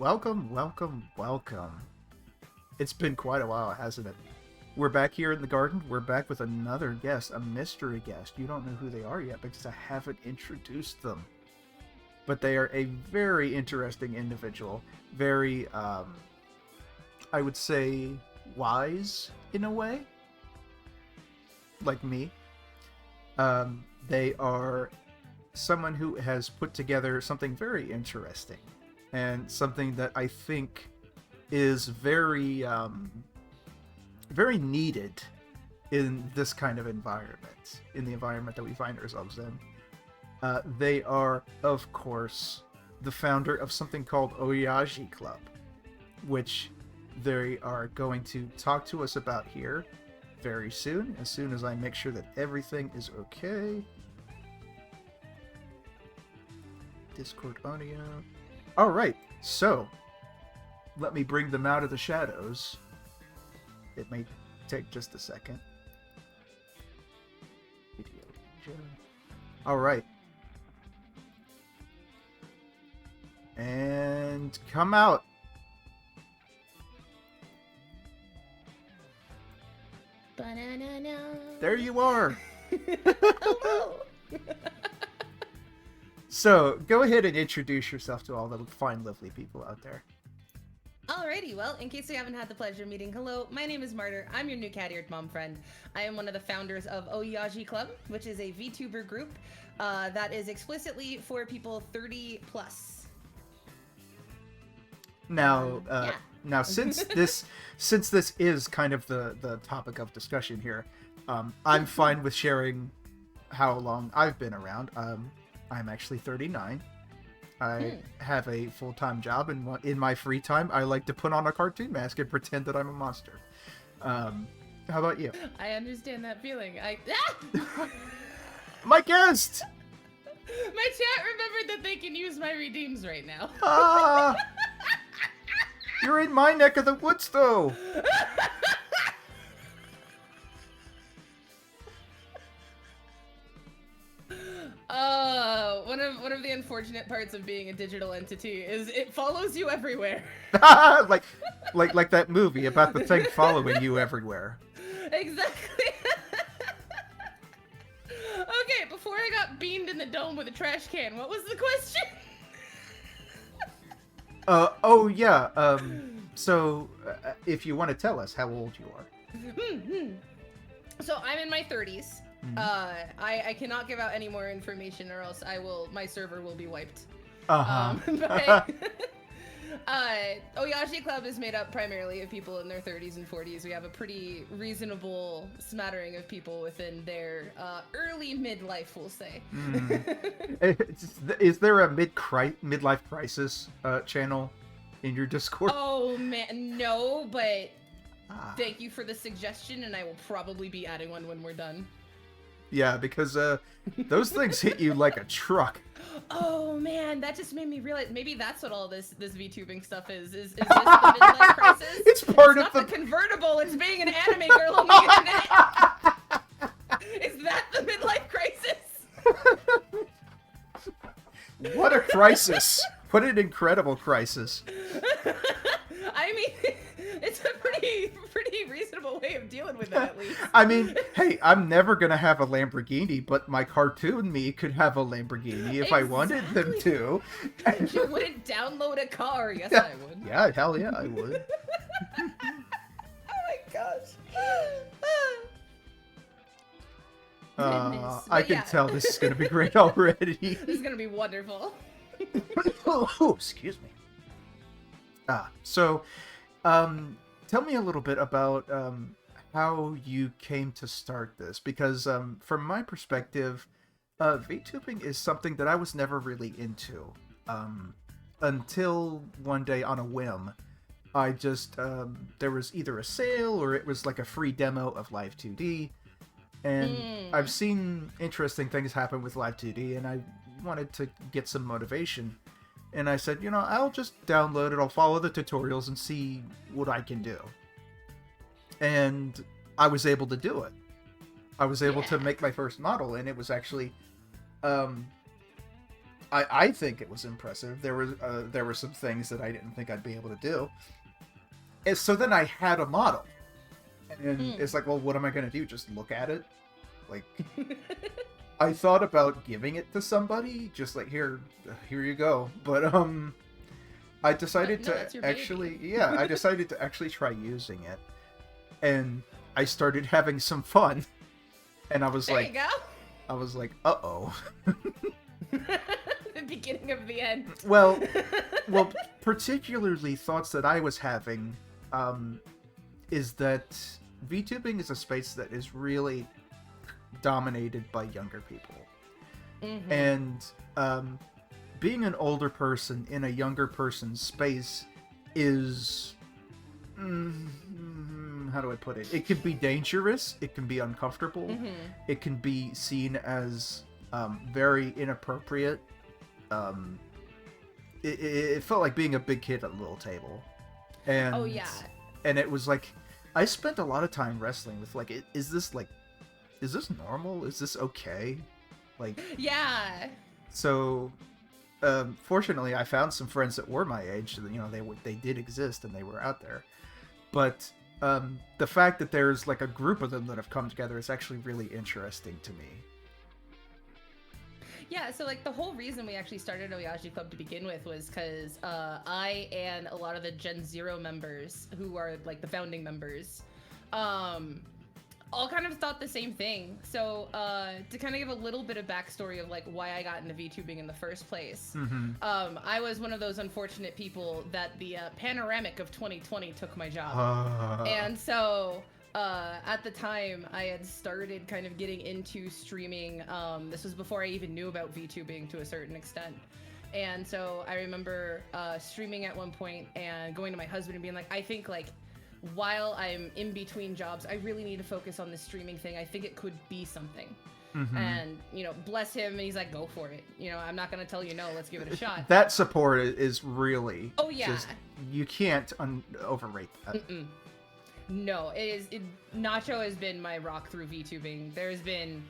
Welcome, welcome, welcome. It's been quite a while, hasn't it? We're back here in the garden. We're back with another guest, a mystery guest. You don't know who they are yet because I haven't introduced them. But they are a very interesting individual. Very, I would say, wise in a way. Like me. They are someone who has put together something very interesting. And something that I think is very, very needed in this kind of environment, in the environment that we find ourselves in. They are, of course, the founder of something called Oyaji Club, which they are going to talk to us about here very soon, as soon as I make sure that everything is okay. Discord audio. Alright, so let me bring them out of the shadows. It may take just a second. Alright. And come out. Ba-na-na-na. There you are. Hello. So, go ahead and introduce yourself to all the fine, lovely people out there. Alrighty, well, in case you haven't had the pleasure of meeting, hello, my name is Martyr. I'm your new cat-eared mom friend. I am one of the founders of Oyaji Club, which is a VTuber group that is explicitly for people 30 plus. Now, Yeah. now since this is kind of the topic of discussion here, I'm fine with sharing how long I've been around. I'm actually 39. I have a full-time job, and in my free time, I like to put on a cartoon mask and pretend that I'm a monster. How about you? I understand that feeling. My guest! My chat remembered that they can use my redeems right now. Ah! You're in my neck of the woods, though! One of the unfortunate parts of being a digital entity is it follows you everywhere. like that movie about the thing following you everywhere. Exactly. Okay, before I got beamed in the dome with a trash can, what was the question? Oh yeah, so, if you want to tell us how old you are. So I'm in my 30s. I cannot give out any more information or else my server will be wiped. Oyaji Club is made up primarily of people in their 30s and 40s. We have a pretty reasonable smattering of people within their early midlife, we'll say. Is there a midlife crisis channel in your Discord? Oh man, no, but thank you for the suggestion, and I will probably be adding one when we're done. Yeah, because those things hit you like a truck. Oh man, that just made me realize maybe that's what all this VTubing stuff is. Is this the midlife crisis? It's part of of the convertible. It's being an anime girl on the internet. Is that the midlife crisis? What a crisis! What an incredible crisis! I mean, it's a pretty reasonable way of dealing with that, at least. I mean, hey, I'm never gonna have a Lamborghini, but my cartoon me could have a Lamborghini if I wanted them to. You wouldn't download a car. Yes, I would. Yeah, hell yeah, I would. Oh my gosh. Goodness. I can tell this is gonna be great already. This is gonna be wonderful. Oh, excuse me. So, tell me a little bit about how you came to start this, because from my perspective, VTubing is something that I was never really into until one day on a whim. I just there was either a sale or it was like a free demo of Live 2D, and I've seen interesting things happen with Live 2D, and I wanted to get some motivation. And I said, you know, I'll just download it, I'll follow the tutorials and see what I can do. And I was able to do it. I was able to make my first model, and it was actually I think it was impressive. There were some things that I didn't think I'd be able to do. And so then I had a model, and it's like, well, what am I going to do? Just look at it? Like, I thought about giving it to somebody, just like, here you go. But I decided to actually, I decided to actually try using it, and I started having some fun, and I was there like, you go. I was like, uh-oh. The beginning of the end. Well, particularly thoughts that I was having, is that VTubing is a space that is really dominated by younger people. Mm-hmm. And being an older person in a younger person's space is... how do I put it? It can be dangerous. It can be uncomfortable. Mm-hmm. It can be seen as very inappropriate. It felt like being a big kid at a little table. And, oh, yeah. And it was like, I spent a lot of time wrestling with, like, is this normal? Is this okay? Like... Yeah. So... fortunately, I found some friends that were my age. You know, they did exist and they were out there. But the fact that there's like a group of them that have come together is actually really interesting to me. Yeah, so like the whole reason we actually started Oyaji Club to begin with was because I and a lot of the Gen Zero members, who are like the founding members, all kind of thought the same thing. So to kind of give a little bit of backstory of like why I got into VTubing in the first place, I was one of those unfortunate people that the panoramic of 2020 took my job. And so at the time I had started kind of getting into streaming. This was before I even knew about VTubing to a certain extent. And so I remember streaming at one point and going to my husband and being like, I think like, while I'm in between jobs, I really need to focus on this streaming thing. I think it could be something. And, you know, bless him, and he's like, go for it. You know, I'm not going to tell you no, let's give it a shot. That support is really... Oh, yeah. Just, you can't overrate that. No, Nacho has been my rock through VTubing. There's been...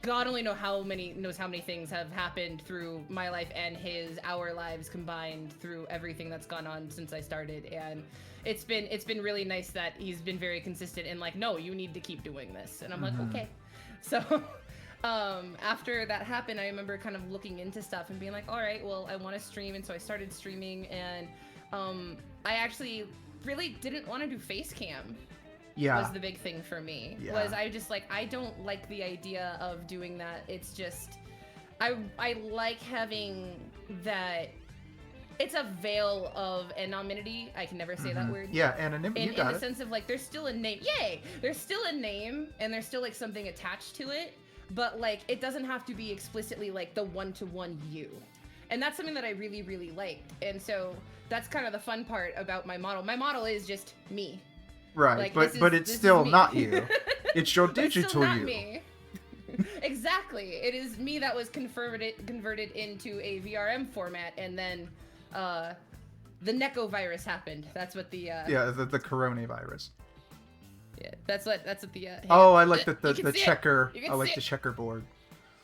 God only knows how many things have happened through my life and our lives combined through everything that's gone on since I started. And it's been really nice that he's been very consistent and like, no, you need to keep doing this. And I'm like, okay. So after that happened, I remember kind of looking into stuff and being like, all right, well, I want to stream. And so I started streaming, and I actually really didn't want to do face cam. Was the big thing for me. Was I just like, I don't like the idea of doing that. It's just, I like having that, it's a veil of anonymity. I can never say that word. Yeah, anonymity. In the sense of like, there's still a name. Yay! There's still a name, and there's still like something attached to it, but like, it doesn't have to be explicitly like the one-to-one you. And that's something that I really, really liked. And so that's kind of the fun part about my model. My model is just me. Right, like, but it's still not you. It's your digital it's still not you. Me. Exactly. It is me that was converted into a VRM format, and then the Neko virus happened. That's what the the coronavirus. Yeah, that's what the oh, I like the checker. I like the it. checkerboard.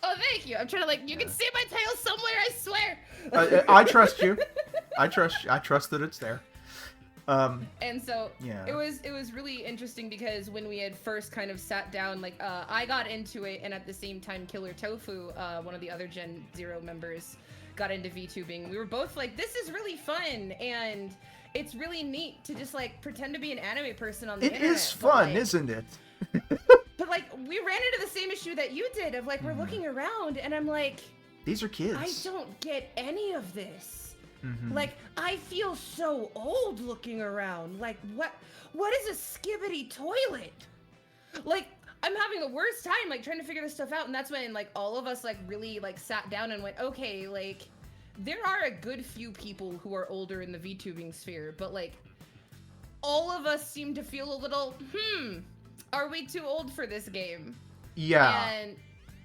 Oh, thank you. I'm trying to like, you can see my tail somewhere, I swear. I trust you. I trust that it's there. And so it was really interesting because when we had first kind of sat down, like I got into it, and at the same time Killer Tofu, one of the other Gen Zero members, got into VTubing. We were both like, this is really fun, and it's really neat to just like pretend to be an anime person on the internet. It is fun, isn't it? But like, we ran into the same issue that you did of like, we're looking around and I'm like, these are kids. I don't get any of this. Like, I feel so old looking around. Like, what is a skibbity toilet? Like, I'm having the worst time, like, trying to figure this stuff out. And that's when, like, all of us, like, really, like, sat down and went, okay, like, there are a good few people who are older in the VTubing sphere, but, like, all of us seem to feel a little, are we too old for this game? Yeah. And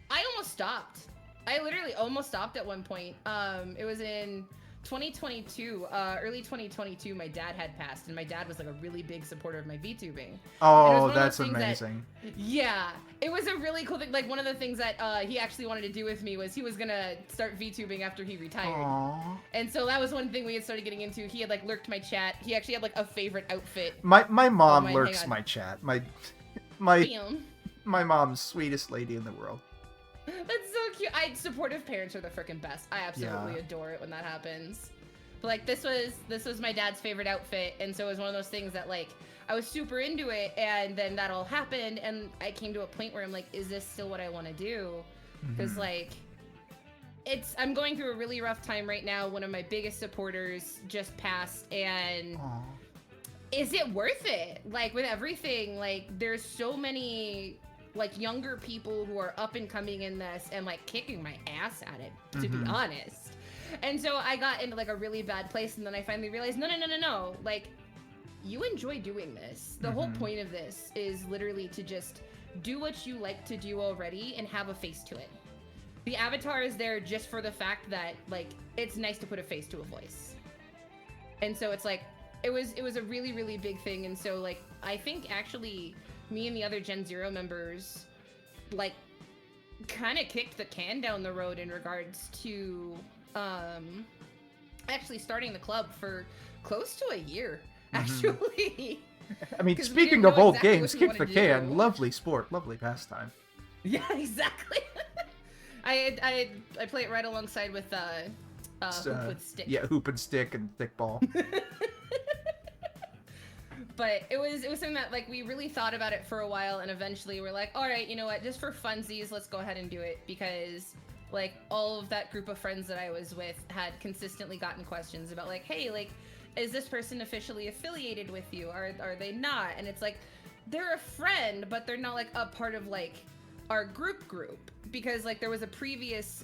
I almost stopped. I literally almost stopped at one point. It was in 2022, early 2022, my dad had passed, and my dad was like a really big supporter of my VTubing. And it was Oh, one of those that's things that- amazing. yeah, it was a really cool thing. Like one of the things that he actually wanted to do with me was he was gonna start VTubing after he retired. Aww. And so that was one thing we had started getting into. He had like lurked my chat. He actually had like a favorite outfit. My mom mine, lurks hang on. my chat. My Damn. my mom's sweetest lady in the world. That's so cute. Supportive parents are the freaking best. I absolutely adore it when that happens. But like this was my dad's favorite outfit, and so it was one of those things that like I was super into it, and then that all happened, and I came to a point where I'm like, is this still what I want to do? Because like I'm going through a really rough time right now. One of my biggest supporters just passed, and Aww. is it worth it? Like with everything, like there's so many like younger people who are up and coming in this and like kicking my ass at it, to be honest. And so I got into like a really bad place, and then I finally realized, no. Like, you enjoy doing this. The whole point of this is literally to just do what you like to do already and have a face to it. The avatar is there just for the fact that like it's nice to put a face to a voice. And so it's like it was a really, really big thing. And so like I think actually me and the other Gen Zero members like kind of kicked the can down the road in regards to actually starting the club for close to a year actually. I mean, 'Cause we speaking didn't of know old exactly games, what we kick the wanted to can. do. Lovely sport, lovely pastime. Yeah, exactly. I play it right alongside with hoop with stick. Yeah, hoop and stick and thick ball. But it was something that like we really thought about it for a while, and eventually we're like, all right, you know what, just for funsies, let's go ahead and do it, because like all of that group of friends that I was with had consistently gotten questions about like, hey, like, is this person officially affiliated with you? Are they not? And it's like, they're a friend, but they're not like a part of like our group, because like there was a previous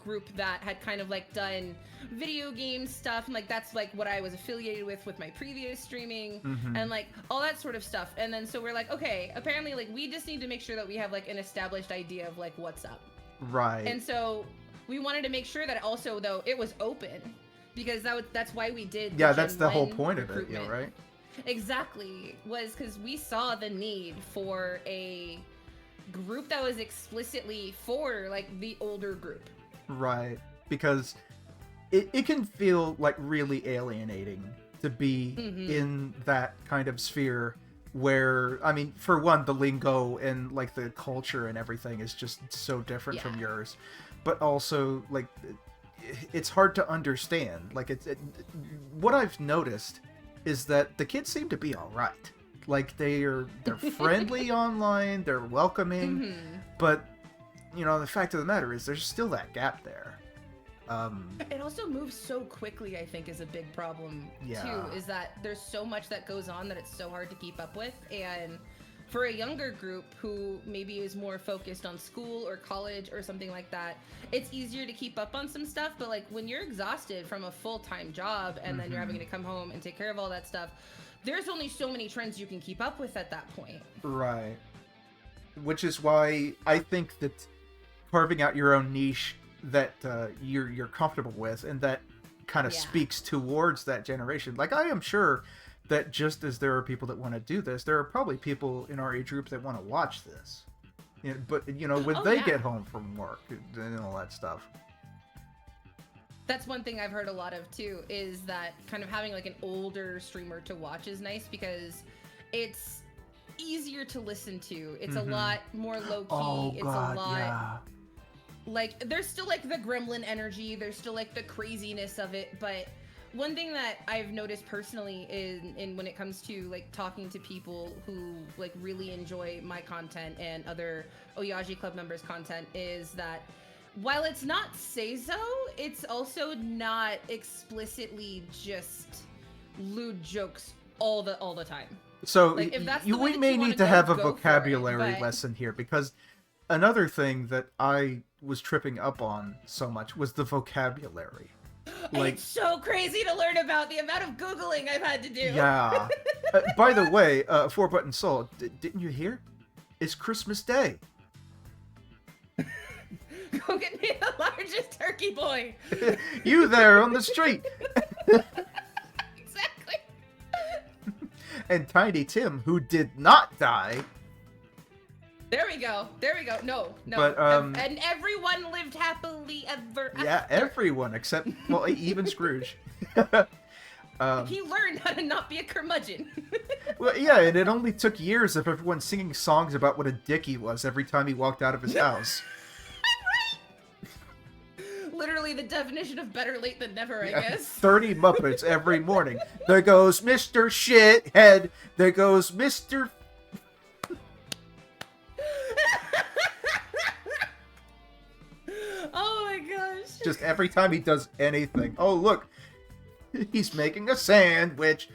group that had kind of like done video game stuff, and like that's like what I was affiliated with my previous streaming and like all that sort of stuff. And then so we're like, okay, apparently like we just need to make sure that we have like an established idea of like what's up. Right. And so we wanted to make sure that also though it was open, because that's why we did Yeah, Gen that's the whole 1 point of it, recruitment. right? Exactly, was because we saw the need for a group that was explicitly for like the older group. Right. Because it can feel like really alienating to be in that kind of sphere where, I mean, for one, the lingo and like the culture and everything is just so different from yours, but also like it's hard to understand. Like what I've noticed is that the kids seem to be all right. Like they're friendly online, they're welcoming, but you know, the fact of the matter is there's still that gap there. It also moves so quickly, I think, is a big problem too, is that there's so much that goes on that it's so hard to keep up with. And for a younger group who maybe is more focused on school or college or something like that, it's easier to keep up on some stuff. But like when you're exhausted from a full-time job and then you're having to come home and take care of all that stuff, there's only so many trends you can keep up with at that point. Right. Which is why I think that carving out your own niche that you're comfortable with and that kind of speaks towards that generation. Like, I am sure that just as there are people that want to do this, there are probably people in our age group that want to watch this. You know, but, you know, when they get home from work and all that stuff. That's one thing I've heard a lot of too, is that kind of having like an older streamer to watch is nice because it's easier to listen to. It's a lot more low key. It's a lot like there's still like the gremlin energy, there's still like the craziness of it, but one thing that I've noticed personally in when it comes to like talking to people who like really enjoy my content and other Oyaji Club members' content is that while it's not say-so, it's also not explicitly just lewd jokes all the time. So like, if that's the way we that may you wanna need to go, have a go for it, vocabulary but- lesson here, because another thing that I was tripping up on so much was the vocabulary. Like, it's so crazy to learn about the amount of Googling I've had to do. yeah. By the way, 4-Button Soul, didn't you hear? It's Christmas Day. Go get me the largest turkey boy. You there on the street. Exactly. And Tiny Tim, who did not die. There we go. There we go. No. But, and everyone lived happily ever after. Yeah, everyone except, well, even Scrooge. He learned how to not be a curmudgeon. Well, yeah, and it only took years of everyone singing songs about what a dick he was every time he walked out of his house. Literally the definition of better late than never, I guess. 30 Muppets every morning. There goes Mr. Shithead. There goes Mr. Oh my gosh. Just every time he does anything. Oh, look. He's making a sandwich.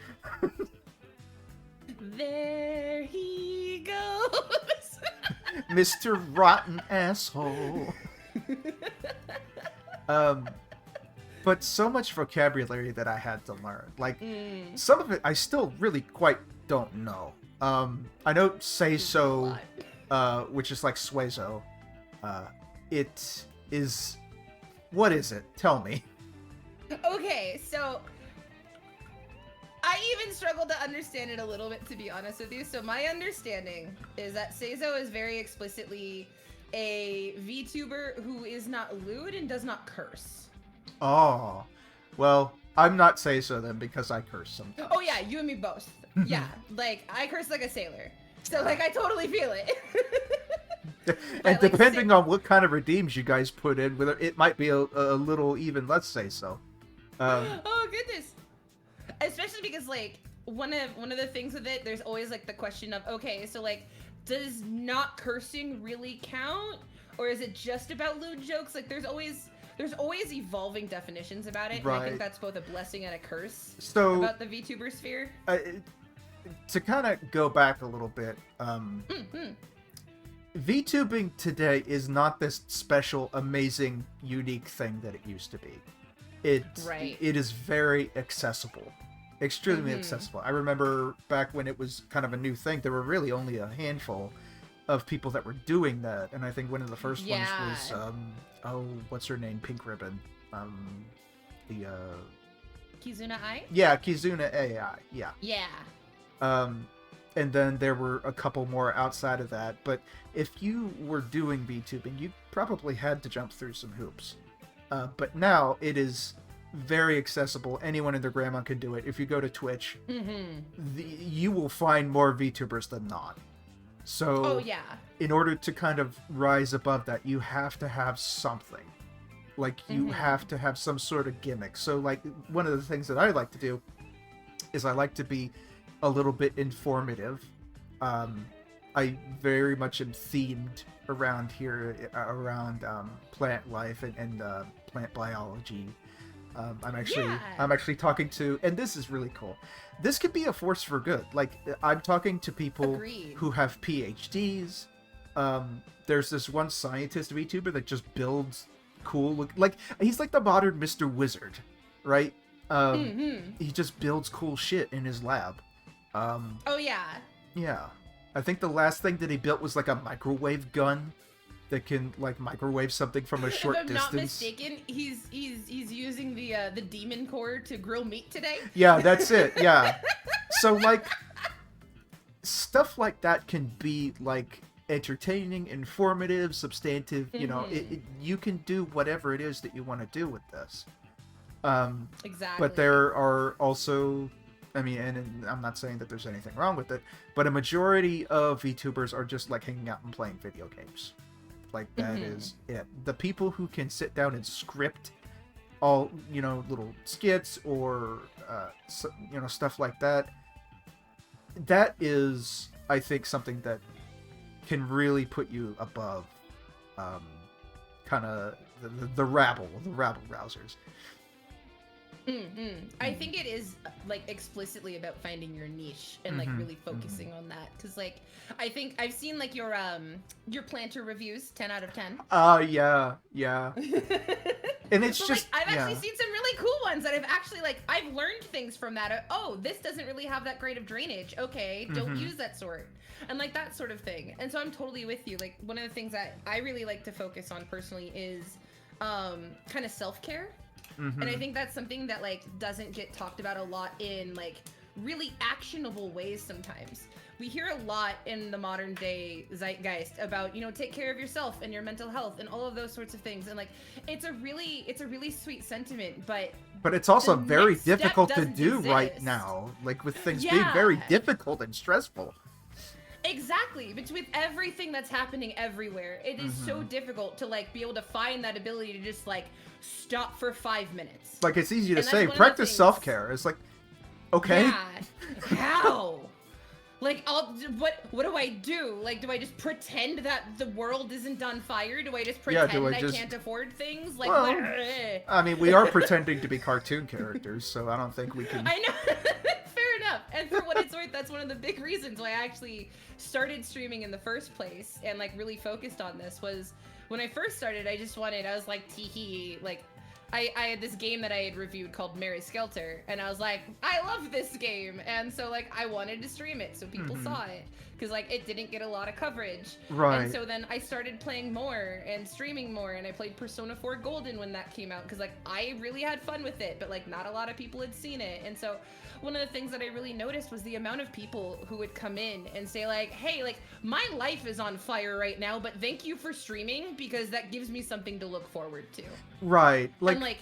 There he goes. Mr. Rotten Asshole. But so much vocabulary that I had to learn. Like, some of it I still really quite don't know. I know say so, which is like suezo. It is... What is it? Tell me. Okay, so I even struggled to understand it a little bit, to be honest with you. So my understanding is that Seizo is very explicitly a VTuber who is not lewd and does not curse. Oh, well, I'm not say so then because I curse sometimes. Oh yeah, you and me both. Yeah, like I curse like a sailor. So like I totally feel it. And depending on what kind of redeems you guys put in, whether it might be a little even, let's say so. Oh goodness. Especially because like one of the things with it, there's always like the question of, okay, so like does not cursing really count, or is it just about lewd jokes? Like there's always evolving definitions about it. Right. And I think that's both a blessing and a curse about the VTuber sphere. To kind of go back a little bit, VTubing today is not this special, amazing, unique thing that it used to be. It is very accessible. Extremely accessible. I remember back when it was kind of a new thing, there were really only a handful of people that were doing that. And I think one of the first ones was, what's her name? Pink Ribbon. Kizuna Ai? Yeah, Kizuna AI. Yeah. Yeah. And then there were a couple more outside of that. But if you were doing VTubing, you probably had to jump through some hoops. But now it is very accessible. Anyone and their grandma can do it. If you go to Twitch, you will find more VTubers than not. So in order to kind of rise above that, you have to have something. Like, you have to have some sort of gimmick. So, like, one of the things that I like to do is I like to be a little bit informative. I very much am themed around here, around plant life and plant biology. I'm actually talking to, and this is really cool. This could be a force for good. Like, I'm talking to people who have PhDs. There's this one scientist VTuber that just builds cool like he's like the modern Mr. Wizard, right? He just builds cool shit in his lab. Yeah, I think the last thing that he built was like a microwave gun that can like microwave something from a short distance. If I'm not mistaken, he's using the demon core to grill meat today. Yeah, that's it. Yeah. So like stuff like that can be like entertaining, informative, substantive. You know, you can do whatever it is that you want to do with this. Exactly. But there are also, I mean, and I'm not saying that there's anything wrong with it, but a majority of VTubers are just like hanging out and playing video games. Like, that is it. The people who can sit down and script all, you know, little skits or, you know, stuff like that, that is, I think, something that can really put you above kind of the rabble rousers. I think it is like explicitly about finding your niche and like really focusing on that, because like I think I've seen like your planter reviews, 10 out of 10. Yeah. And it's but, just like, I've actually seen some really cool ones that I've actually like I've learned things from that. Oh, this doesn't really have that great of drainage. Okay, don't use that sort. And like that sort of thing. And so I'm totally with you. Like one of the things that I really like to focus on personally is kind of self-care. And I think that's something that like doesn't get talked about a lot in like really actionable ways sometimes. We hear a lot in the modern day zeitgeist about, you know, take care of yourself and your mental health and all of those sorts of things. And like it's a really sweet sentiment, but it's also very next step difficult to doesn't do exist. right now, like with things being Yeah. very difficult and stressful. Exactly. But with everything that's happening everywhere, it is so difficult to like be able to find that ability to just like stop for 5 minutes. Like, it's easy to And that's say, one of the practice things- self-care. It's like, okay. Yeah. How? Like, what do I do? Like, do I just pretend that the world isn't on fire? Do I just pretend I can't afford things? Like, Well, what? I mean, we are pretending to be cartoon characters, so I don't think we can... I know. Fair enough. And for what it's worth, that's one of the big reasons why I actually started streaming in the first place and like really focused on this was when I first started, I was like, teehee, like, I had this game that I had reviewed called Mary Skelter, and I was like, I love this game, and so like I wanted to stream it so people saw it, because like it didn't get a lot of coverage. Right. And so then I started playing more and streaming more, and I played Persona 4 Golden when that came out, because like I really had fun with it, but like not a lot of people had seen it. And so one of the things that I really noticed was the amount of people who would come in and say like, hey, like my life is on fire right now, but thank you for streaming because that gives me something to look forward to. Right. And like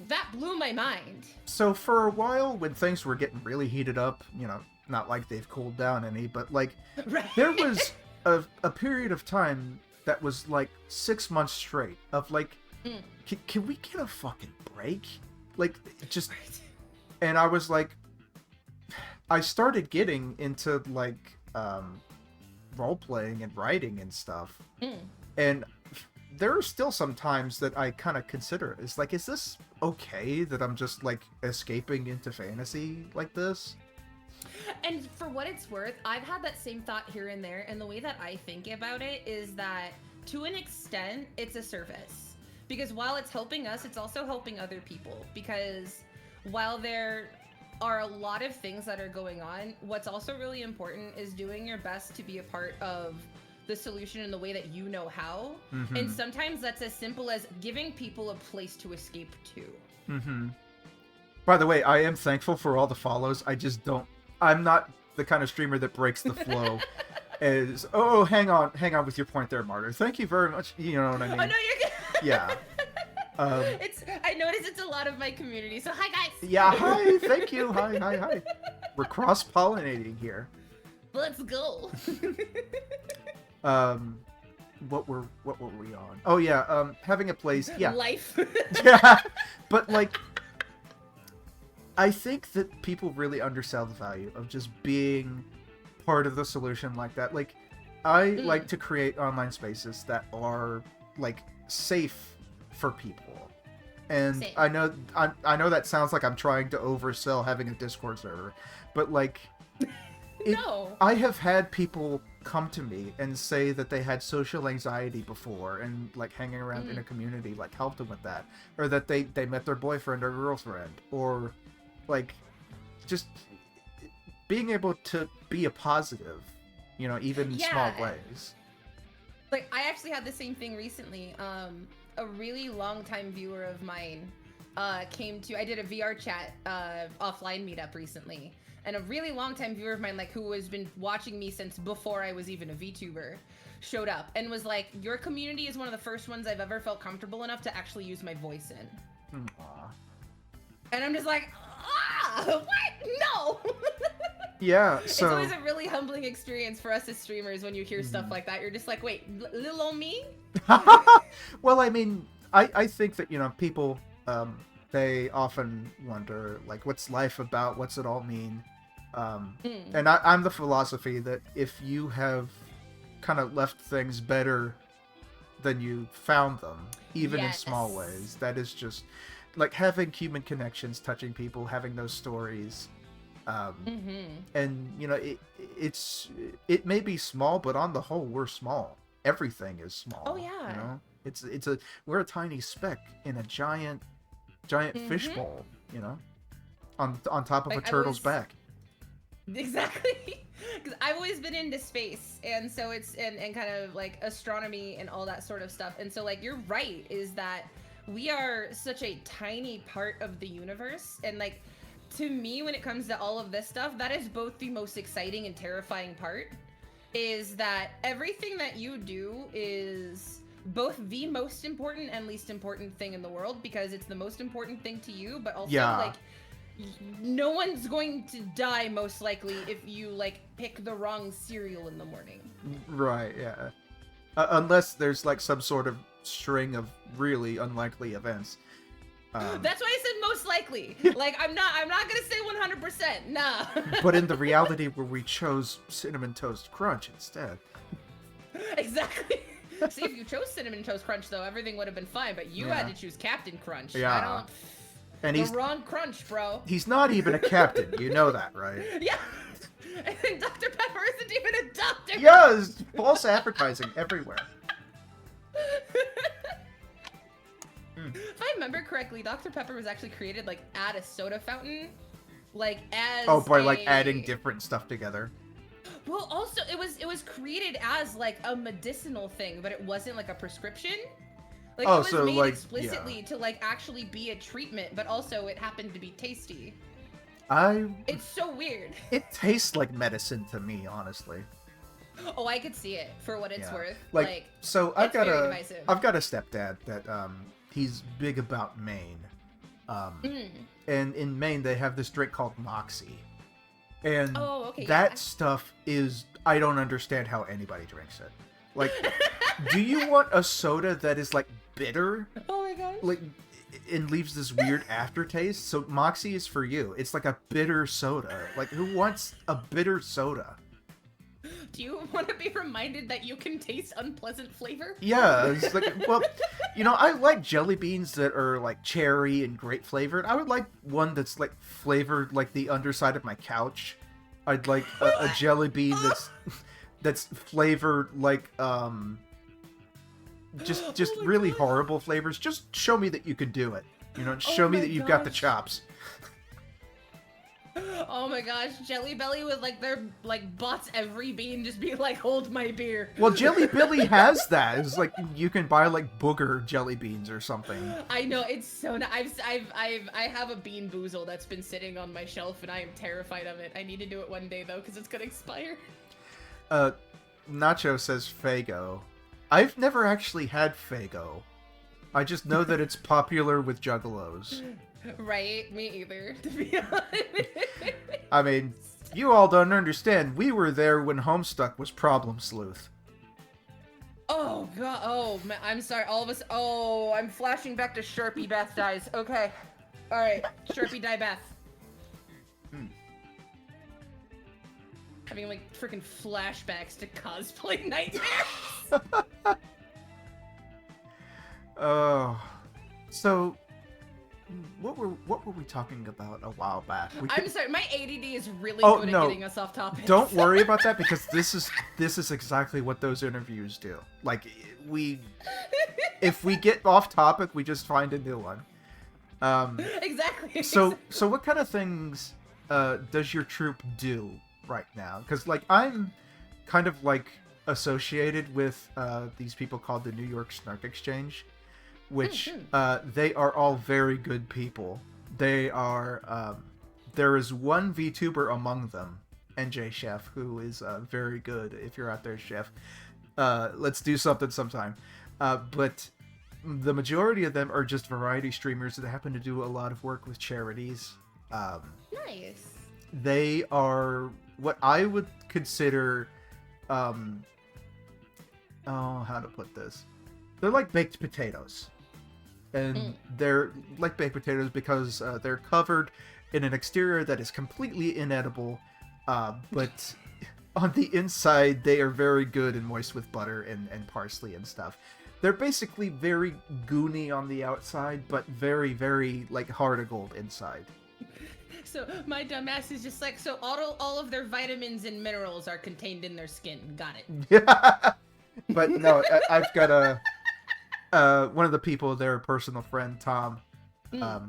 that blew my mind. So for a while, when things were getting really heated up, you know, not like they've cooled down any, but like Right. there was a period of time that was like 6 months straight of like, can we get a fucking break? Like, just... And I was like, I started getting into like role playing and writing and stuff, and there are still some times that I kind of consider it. It's like, is this okay that I'm just like escaping into fantasy like this? And for what it's worth, I've had that same thought here and there, and the way that I think about it is that to an extent, it's a service. Because while it's helping us, it's also helping other people. Because while there are a lot of things that are going on, what's also really important is doing your best to be a part of the solution in the way that you know how. And sometimes that's as simple as giving people a place to escape to. By the way, I am thankful for all the follows. I'm not the kind of streamer that breaks the flow. Hang on with your point there, Martyr. Thank you very much. You know what I mean? Oh no, you're good. Yeah. I notice it's a lot of my community, so hi guys. Yeah, hi, thank you. Hi. We're cross-pollinating here. Let's go. What were we on? Oh yeah, having a place. Yeah. Life. Yeah. But like, I think that people really undersell the value of just being part of the solution like that. Like, I like to create online spaces that are like safe for people. And Same. I know that sounds like I'm trying to oversell having a Discord server, but like, No. I have had people come to me and say that they had social anxiety before, and like hanging around in a community like helped them with that, or that they met their boyfriend or girlfriend, or like just being able to be a positive, you know, even in small ways. Like, I actually had the same thing recently. A really long-time viewer of mine I did a VR chat offline meetup recently, and a really long-time viewer of mine, like, who has been watching me since before I was even a VTuber, showed up and was like, your community is one of the first ones I've ever felt comfortable enough to actually use my voice in. Aww. And I'm just like, what? No! Yeah, so... It's always a really humbling experience for us as streamers when you hear stuff like that. You're just like, wait, little old me? Well, I mean, I think that, you know, people, they often wonder, like, what's life about? What's it all mean? And I'm the philosophy that if you have kind of left things better than you found them, even in small ways, that is just, like, having human connections, touching people, having those stories. And, you know, it may be small, but on the whole, we're small. Everything is small. Oh, yeah. You know? We're a tiny speck in a giant giant fishbowl, you know, on top of Like, a turtle's back. Exactly. Because I've always been into space, and so it's and kind of like astronomy and all that sort of stuff. And so like you're right, is that we are such a tiny part of the universe, and like to me when it comes to all of this stuff, that is both the most exciting and terrifying part, is that everything that you do is both the most important and least important thing in the world, because it's the most important thing to you, but also like no one's going to die most likely if you like pick the wrong cereal in the morning. Right, yeah. Unless there's like some sort of string of really unlikely events. That's why I said most likely. Like I'm not gonna say 100%. Nah. But in the reality where we chose Cinnamon Toast Crunch instead. Exactly. See, if you chose Cinnamon Toast Crunch though, everything would have been fine. But you had to choose Captain Crunch. Yeah. And the wrong crunch, bro. He's not even a captain. You know that, right? Yeah. I think Dr. Pepper isn't even a doctor. Yeah, it's false advertising everywhere. If I remember correctly, Dr. Pepper was actually created like at a soda fountain, like as by like adding different stuff together. Well, also it was created as like a medicinal thing, but it wasn't like a prescription. Like it was made explicitly to like actually be a treatment, but also it happened to be tasty. It's so weird. It tastes like medicine to me, honestly. Oh, I could see it for what it's worth. So I've got a stepdad that he's big about Maine. And in Maine they have this drink called Moxie. And that stuff is, I don't understand how anybody drinks it. Like, do you want a soda that is like bitter? Oh my gosh. Like, and leaves this weird aftertaste? So Moxie is for you. It's like a bitter soda. Like, who wants a bitter soda? Do you want to be reminded that you can taste unpleasant flavor? Yeah, it's like, well, you know, I like jelly beans that are like cherry and grape flavored. I would like one that's like flavored like the underside of my couch. I'd like a jelly bean that's flavored like just really horrible flavors. Just show me that you can do it. You know, show me that you've got the chops. Oh my gosh, Jelly Belly with like their like bots every bean just be like, hold my beer. Well, Jelly Belly has that. It's like you can buy like booger jelly beans or something. I know, it's so nice. I have a Bean Boozle that's been sitting on my shelf and I am terrified of it. I need to do it one day though because it's gonna expire. Nacho says Faygo. I've never actually had Faygo. I just know that it's popular with juggalos. Right, me either, to be honest. I mean, you all don't understand. We were there when Homestuck was Problem Sleuth. Oh, God. Oh, man, I'm sorry. All of us. Oh, I'm flashing back to Sharpie Beth dies. Okay. All right. Sharpie die Beth. Having, like, freaking flashbacks to cosplay nightmares. Oh. So... What were we talking about a while back? I'm sorry, my ADD is really good at getting us off topic. Don't worry about that because this is exactly what those interviews do. Like if we get off topic, we just find a new one. Exactly. So what kind of things does your troupe do right now? Because like I'm kind of like associated with these people called the New York Snark Exchange. Which they are all very good people. They are there is one VTuber among them, NJ Chef, who is very good. If you're out there, Chef, let's do something sometime. But the majority of them are just variety streamers that happen to do a lot of work with charities. Nice. They are what I would consider how to put this? They're like baked potatoes. And they're like baked potatoes because they're covered in an exterior that is completely inedible, but on the inside they are very good and moist with butter and parsley and stuff. They're basically very goony on the outside, but very, very like heart of gold inside. So my dumbass is just like, so all of their vitamins and minerals are contained in their skin. Got it. Yeah. But no, I've got one of the people, their personal friend, Tom, Mm.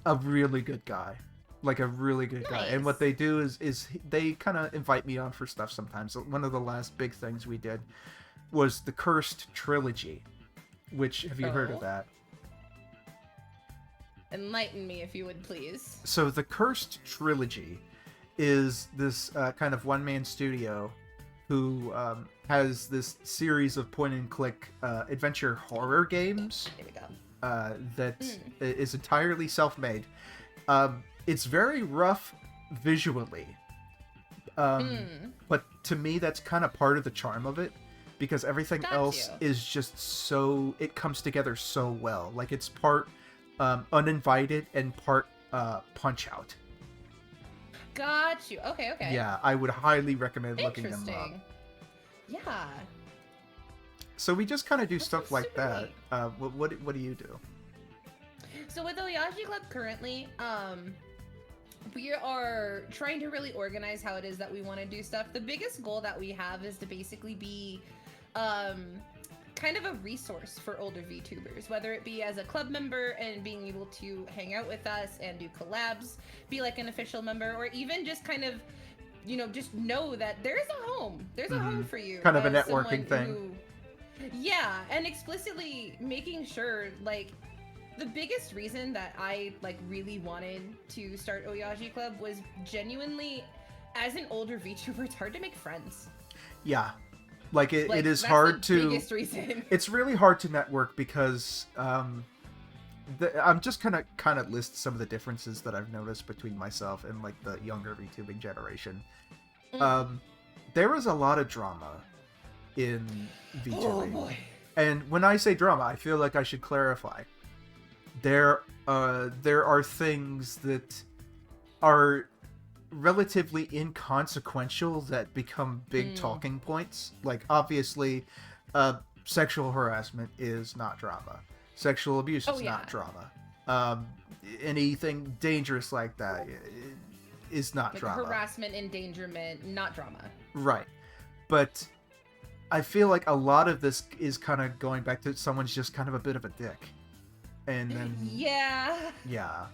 A really good guy, like a really good guy. And what Nice. they do is they kind of invite me on for stuff sometimes. One of the last big things we did was the Cursed Trilogy, which, have you heard of Oh. that? Enlighten me if you would please. So the Cursed Trilogy is this kind of one-man studio who has this series of point-and-click adventure horror games Here we go. that is entirely self-made. It's very rough visually, but to me that's kind of part of the charm of it, because everything Got else you. is just so, it comes together so well. Like, it's part uninvited and part punch out. Got you. Okay, okay. Yeah, I would highly recommend looking them up. Interesting. Yeah. So we just kind of do That stuff sounds like super that. neat. What do you do? So with Oyaji Club currently, we are trying to really organize how it is that we want to do stuff. The biggest goal that we have is to basically be kind of a resource for older VTubers, whether it be as a club member and being able to hang out with us and do collabs, be like an official member, or even just kind of, just know that there's a home. There's a home for you. Kind of a as networking someone thing. Yeah, and explicitly making sure, like, the biggest reason that I really wanted to start Oyaji Club was genuinely, as an older VTuber, it's hard to make friends. Yeah, like it is that's hard the to. biggest reason. It's really hard to network because I'm just kind of list some of the differences that I've noticed between myself and like the younger VTubing generation. There is a lot of drama in VTubing. Oh boy. And when I say drama, I feel like I should clarify. There are things that are relatively inconsequential that become big talking points. Like, obviously, sexual harassment is not drama. Sexual abuse is not drama. Anything dangerous like that is not drama. Harassment, endangerment, not drama. Right. But I feel like a lot of this is kind of going back to someone's just kind of a bit of a dick. And then... Yeah. Yeah.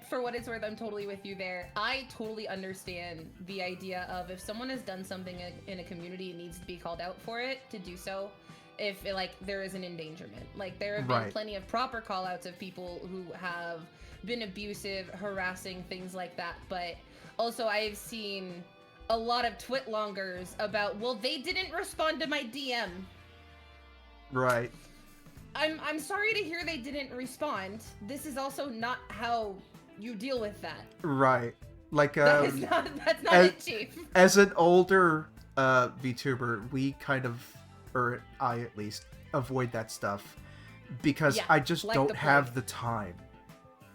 For what it's worth, I'm totally with you there. I totally understand the idea of if someone has done something in a community, it needs to be called out for it to do so. If there is an endangerment, there have been plenty of proper call outs of people who have been abusive, harassing, things like that. But also I've seen a lot of twitlongers about, well, they didn't respond to my DM. Right. I'm sorry to hear they didn't respond. This is also not how you deal with that. Right. Like, that's not it, Chief. As an older VTuber, we kind of, or I at least, avoid that stuff because I just don't have the time.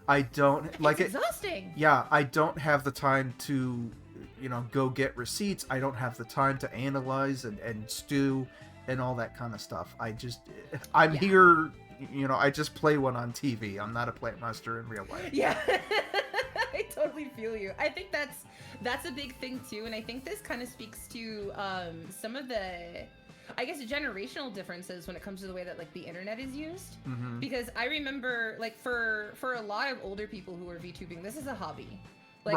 I don't It's exhausting. Yeah, I don't have the time to, go get receipts. I don't have the time to analyze and stew and all that kind of stuff. I'm here, I just play one on TV. I'm not a playmaster in real life. Yeah. I totally feel you. I think that's a big thing too, and I think this kind of speaks to some of the, I guess, generational differences when it comes to the way that the internet is used. Because I remember for a lot of older people who are VTubing, this is a hobby.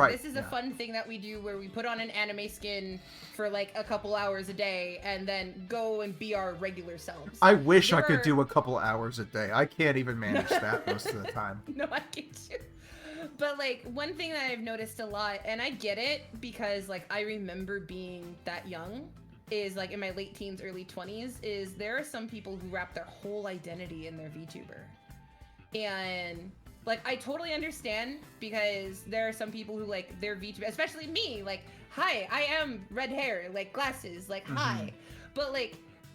This is a fun thing that we do where we put on an anime skin for a couple hours a day and then go and be our regular selves. I wish I could do a couple hours a day. I can't even manage that most of the time. No, I get you. But one thing that I've noticed a lot, and I get it because I remember being that young, is in my late teens, early 20s, is there are some people who wrap their whole identity in their VTuber. And I totally understand, because there are some people who their VTuber, especially me, hi, I am red hair, glasses, hi. But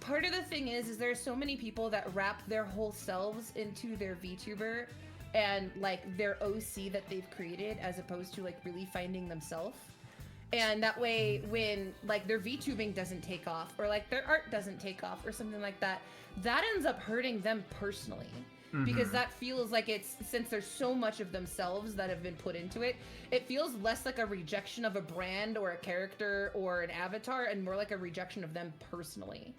part of the thing is there are so many people that wrap their whole selves into their VTuber and their OC that they've created, as opposed to really finding themselves. And that way, when their VTubing doesn't take off, or their art doesn't take off, or something like that, that ends up hurting them personally. Because that feels since there's so much of themselves that have been put into it, it feels less like a rejection of a brand or a character or an avatar, and more like a rejection of them personally.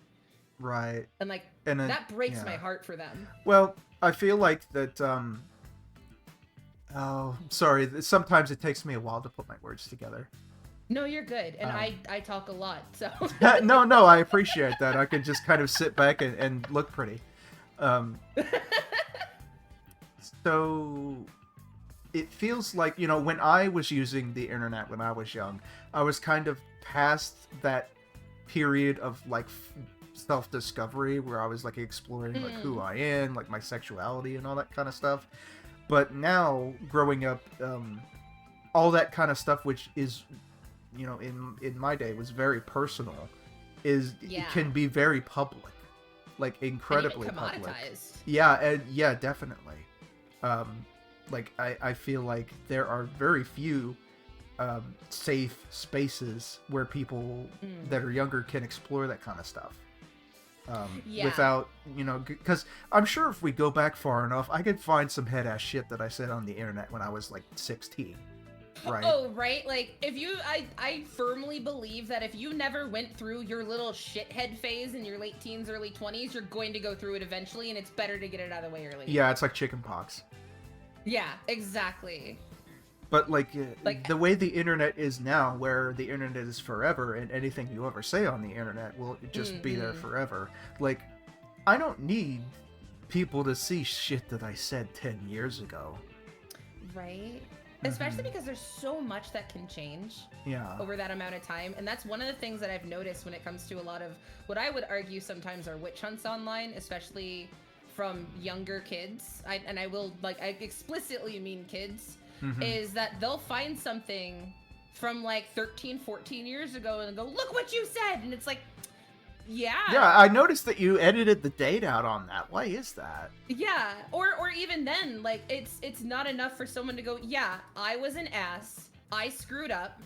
Right. And that breaks my heart for them. Well, I feel like that. Oh, sorry. Sometimes it takes me a while to put my words together. No, you're good, and Um, I talk a lot, so. no, no, I appreciate that. I can just kind of sit back and look pretty. Um, so it feels like, when I was using the internet when I was young, I was kind of past that period of like self-discovery where I was like exploring like who I am, like my sexuality and all that kind of stuff. But now, growing up, all that kind of stuff, which is, in my day was very personal, it Yeah. can be very public, like And incredibly even public. commoditized. Yeah, and yeah, definitely. Like I feel like there are very few safe spaces where people that are younger can explore that kind of stuff. Yeah. Without, because I'm sure if we go back far enough, I could find some head ass shit that I said on the internet when I was like 16. Right. Oh, right. Like, if you, I firmly believe that if you never went through your little shithead phase in your late teens, early 20s, you're going to go through it eventually, and it's better to get it out of the way early. Yeah, it's like chicken pox. Yeah, exactly. But like Like- the way the internet is now, where the internet is forever, and anything you ever say on the internet will just be there forever. Like, I don't need people to see shit that I said 10 years ago. Right. Especially because there's so much that can change Yeah. over that amount of time. And that's one of the things that I've noticed when it comes to a lot of what I would argue sometimes are witch hunts online, especially from younger kids. I explicitly mean kids, is that they'll find something from like 13, 14 years ago and go, look what you said. And it's like, yeah. Yeah, I noticed that you edited the date out on that. Why is that? Yeah, or even then, like it's not enough for someone to go, yeah, I was an ass, I screwed up,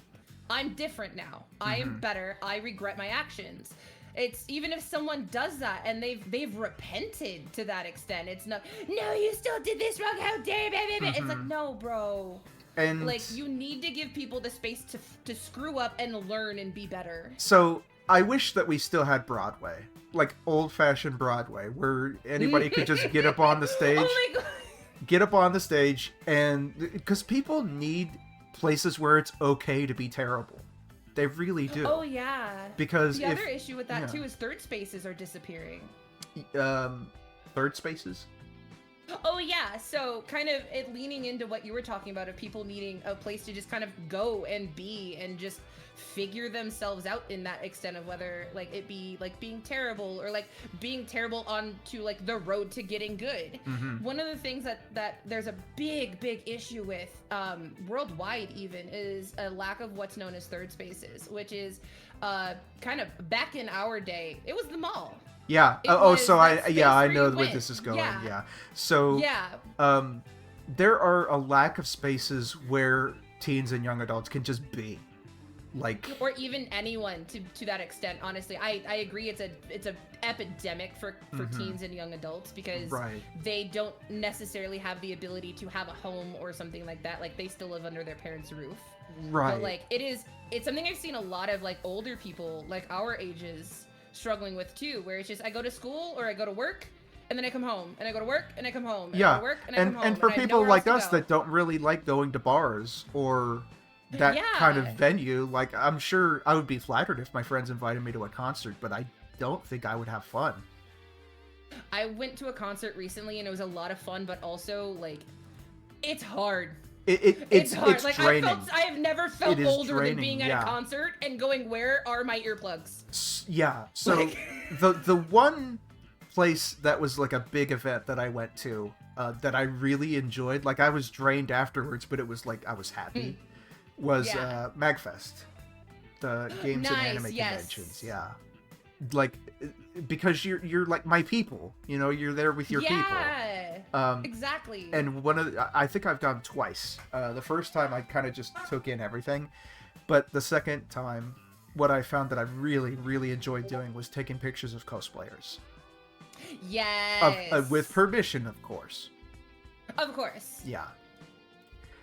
I'm different now, I am better, I regret my actions. It's even if someone does that and they've repented to that extent, it's not, no, you still did this wrong, how dare you, It's like, no, bro. And Like, you need to give people the space to screw up and learn and be better. so I wish that we still had Broadway, like old-fashioned Broadway, where anybody could just get up on the stage, Oh my god. get up on the stage, and because people need places where it's okay to be terrible. They really do. Oh yeah. Because the if other issue with that too is third spaces are disappearing. third spaces. Oh yeah, so kind of leaning into what you were talking about of people needing a place to just kind of go and be and just figure themselves out in that extent of whether like it be like being terrible or like being terrible on to like the road to getting good. One of the things that there's a big issue with worldwide even is a lack of what's known as third spaces, which is kind of back in our day, it was the mall. Yeah. It Oh, was so that I space I where know you where went. this is going. Yeah. Yeah. So Yeah. there are a lack of spaces where teens and young adults can just be. Like, or even anyone to that extent. Honestly, I agree. It's a epidemic for teens and young adults because they don't necessarily have the ability to have a home or something like that. Like, they still live under their parents' roof. right. But like it's something I've seen a lot of like older people like our ages struggling with too, where it's just I go to school or I go to work and then I come home and I go to work and I come home and I go Yeah. to work and I come home And for I have people nowhere like else us to go. that don't really like going to bars or that kind of Yeah. venue, like, I'm sure I would be flattered if my friends invited me to a concert, but I don't think I would have fun. I went to a concert recently and it was a lot of fun, but also like it's hard. It's hard. it's Like draining. I have never felt It is older draining, than being at yeah. a concert and going, where are my earplugs? Yeah. So Like- the one place that was like a big event that I went to that I really enjoyed, like I was drained afterwards, but it was like I was happy, was Yeah. MagFest, the games and Nice, anime yes. conventions. Yeah. Like, because you're like my people, you're there with your people. Yeah. Exactly. And I think I've gone twice. The first time I kind of just took in everything, but the second time, what I found that I really, really enjoyed doing was taking pictures of cosplayers. Yes. With permission, of course. Of course. Yeah.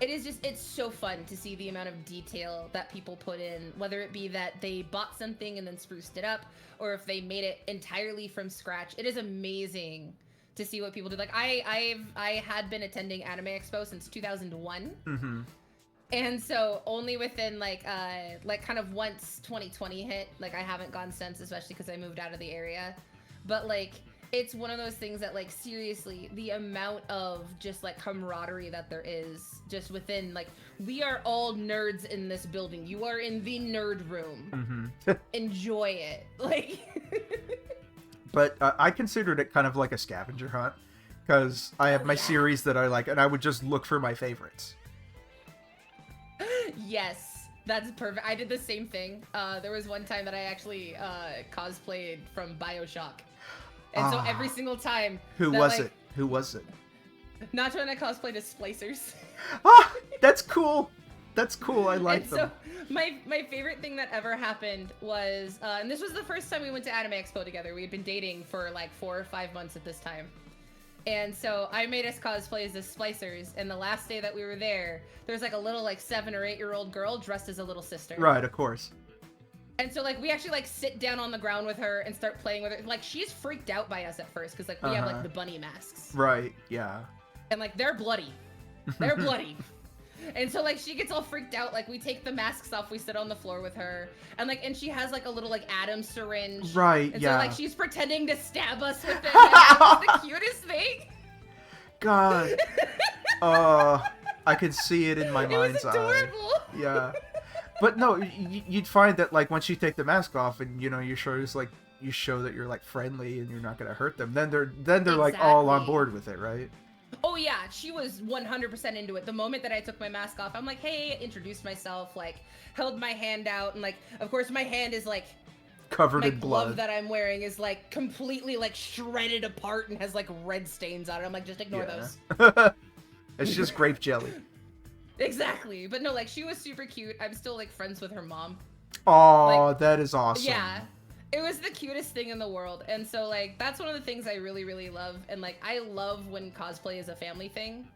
It's so fun to see the amount of detail that people put in, whether it be that they bought something and then spruced it up, or if they made it entirely from scratch. It is amazing to see what people do. Like I had been attending Anime Expo since 2001. Mm-hmm. And so only within like kind of once 2020 hit, like I haven't gone since, especially because I moved out of the area. But like it's one of those things that like seriously, the amount of just like camaraderie that there is just within, like, we are all nerds in this building. You are in the nerd room. Mm-hmm. Enjoy it. Like But I considered it kind of like a scavenger hunt, because I have my series that I like, and I would just look for my favorites. Yes, that's perfect. I did the same thing. There was one time that I actually cosplayed from BioShock. And so every single time... Who was it? Who was it? Not when I cosplayed as Splicers. Ah! That's cool! That's cool, I like and them. So my favorite thing that ever happened was... and this was the first time we went to Anime Expo together. We had been dating for like 4 or 5 months at this time. And so I made us cosplay as the Splicers, and the last day that we were there was like a little like 7 or 8-year-old girl dressed as a little sister. Right, of course. And so like we actually like sit down on the ground with her and start playing with her. Like she's freaked out by us at first because like we have like the bunny masks. Right, yeah. And like they're bloody. They're bloody. And so like she gets all freaked out. Like we take the masks off, we sit on the floor with her, and she has like a little like Adam syringe. Right, and yeah. so like she's pretending to stab us with it. And it was the cutest thing. God. I could see it in my mind's eye. It was adorable. Yeah. But no, you'd find that like once you take the mask off and you show that you're like friendly and you're not gonna hurt them, then they're like all on board with it, right? Oh yeah, she was 100% into it. The moment that I took my mask off, I'm like, hey, introduced myself, like held my hand out, and like of course my hand is like covered my in blood. glove that I'm wearing is like completely like shredded apart and has like red stains on it. I'm like, just ignore those. It's just grape jelly. Exactly. But no, like she was super cute. I'm still like friends with her mom. Oh, like, that is awesome. Yeah. It was the cutest thing in the world. And so like that's one of the things I really, really love. And like I love when cosplay is a family thing.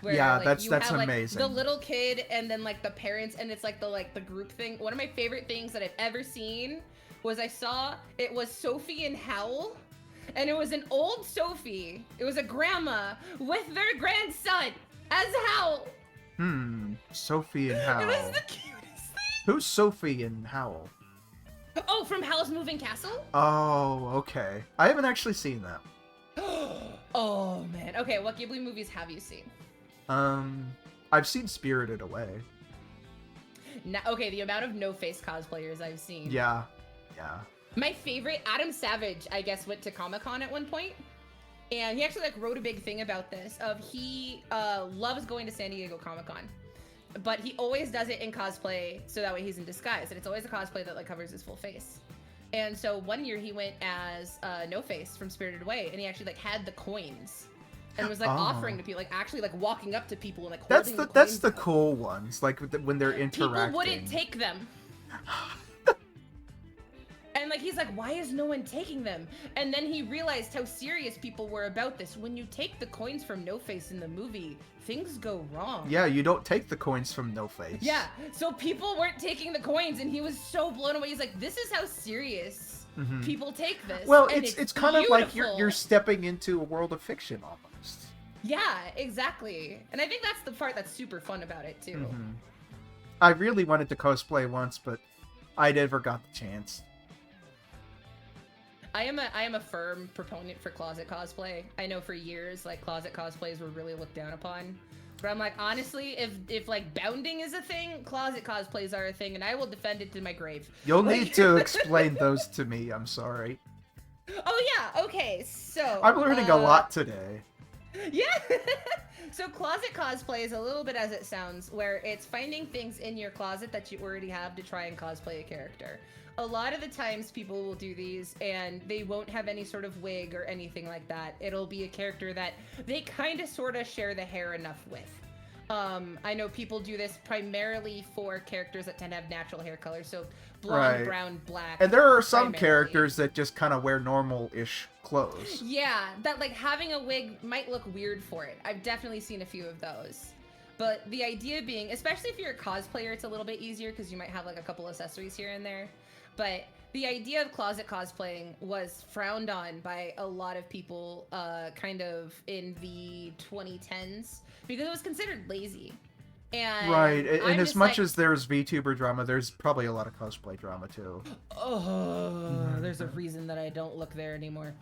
Where, yeah, like, that's have, amazing. Like, the little kid and then like the parents, and it's like the group thing. One of my favorite things that I've ever seen was it was Sophie and Howl. And it was an old Sophie. It was a grandma with their grandson as Howl. Sophie and Howl. It was the cutest thing. Who's Sophie and Howl? Oh, from Howl's Moving Castle? Oh, okay. I haven't actually seen that. Oh, man. Okay, what Ghibli movies have you seen? I've seen Spirited Away. Okay, the amount of no-face cosplayers I've seen. Yeah. My favorite, Adam Savage, I guess, went to Comic-Con at one point. And he actually like wrote a big thing about this he loves going to San Diego Comic-Con, but he always does it in cosplay, so that way he's in disguise, and it's always a cosplay that like covers his full face. And so one year he went as No Face from Spirited Away, and he actually like had the coins and was like offering to people, like actually like walking up to people and like holding the coins. That's the cool ones, like when they're interacting. People wouldn't take them. And like he's like, why is no one taking them? And then he realized how serious people were about this. When you take the coins from No Face in the movie, things go wrong. Yeah, you don't take the coins from No Face. Yeah, so people weren't taking the coins, and he was so blown away. He's like, this is how serious people take this. Well, and it's kind of like you're stepping into a world of fiction almost. Yeah, exactly. And I think that's the part that's super fun about it too. I really wanted to cosplay once, but I never got the chance. I am a firm proponent for closet cosplay. I know for years like closet cosplays were really looked down upon. But I'm like, honestly, if like bounding is a thing, closet cosplays are a thing, and I will defend it to my grave. You'll need to explain those to me, I'm sorry. Oh yeah, okay, so I'm learning a lot today. Yeah. So closet cosplay is a little bit as it sounds, where it's finding things in your closet that you already have to try and cosplay a character. A lot of the times people will do these and they won't have any sort of wig or anything like that. It'll be a character that they kind of sort of share the hair enough with. I know people do this primarily for characters that tend to have natural hair color, so blonde, brown, black. And there are some characters that just kind of wear normal-ish clothes. Yeah, that like having a wig might look weird for it. I've definitely seen a few of those. But the idea being, especially if you're a cosplayer, it's a little bit easier because you might have like a couple accessories here and there. But the idea of closet cosplaying was frowned on by a lot of people kind of in the 2010s because it was considered lazy. Right, And and I'm as just much like, as there's VTuber drama, there's probably a lot of cosplay drama too. oh, there's a reason that I don't look there anymore.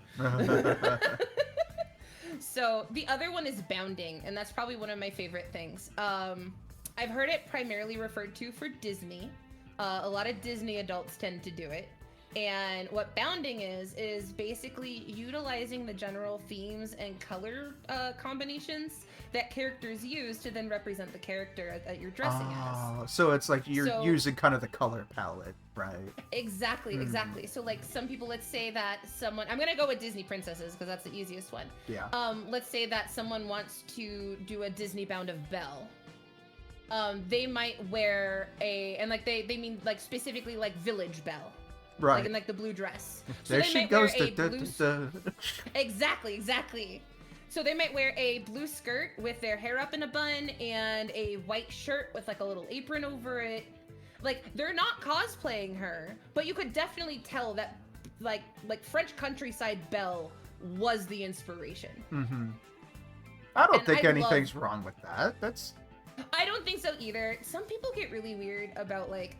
So the other one is bounding, and that's probably one of my favorite things. I've heard it primarily referred to for Disney. A lot of Disney adults tend to do it. And what bounding is basically utilizing the general themes and color combinations that characters use to then represent the character that you're dressing as. So it's like you're So using kind of the color palette, right? exactly, exactly. So like some people, let's say that someone, I'm gonna go with Disney princesses because that's the easiest one. Yeah. Let's say that someone wants to do a Disney bound of Belle. They might wear and like they mean like specifically like Village Belle. Right. Like in like the blue dress. So there they she might goes. wear a blue... Exactly, exactly. So they might wear a blue skirt with their hair up in a bun and a white shirt with like a little apron over it. Like they're not cosplaying her, but you could definitely tell that like French countryside Belle was the inspiration. Mm-hmm. I don't think I anything's wrong with that. I don't think so either. Some people get really weird about like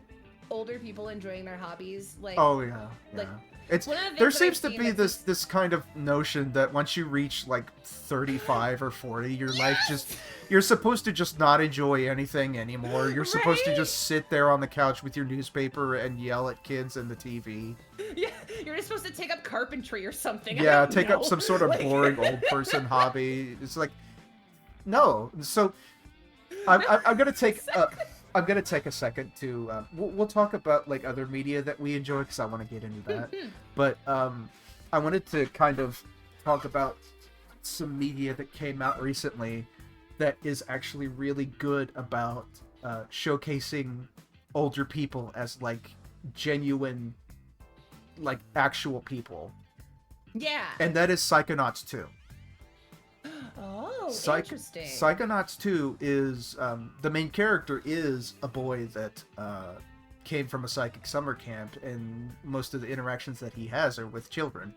older people enjoying their hobbies. Like, oh yeah, like it's there seems to be this kind of notion that once you reach like 35 or 40, your life just you're supposed to just not enjoy anything anymore. You're supposed to just sit there on the couch with your newspaper and yell at kids and the TV. Yeah, you're just supposed to take up carpentry or something. Yeah, take up some sort of boring old person hobby. It's like no. So I'm gonna take. I'm gonna take a second to we'll talk about like other media that we enjoy because I want to get into that. But I wanted to kind of talk about some media that came out recently that is actually really good about showcasing older people as like genuine, like actual people. Yeah. And that is Psychonauts 2. Oh, interesting. Psychonauts 2 is the main character is a boy that came from a psychic summer camp, and most of the interactions that he has are with children.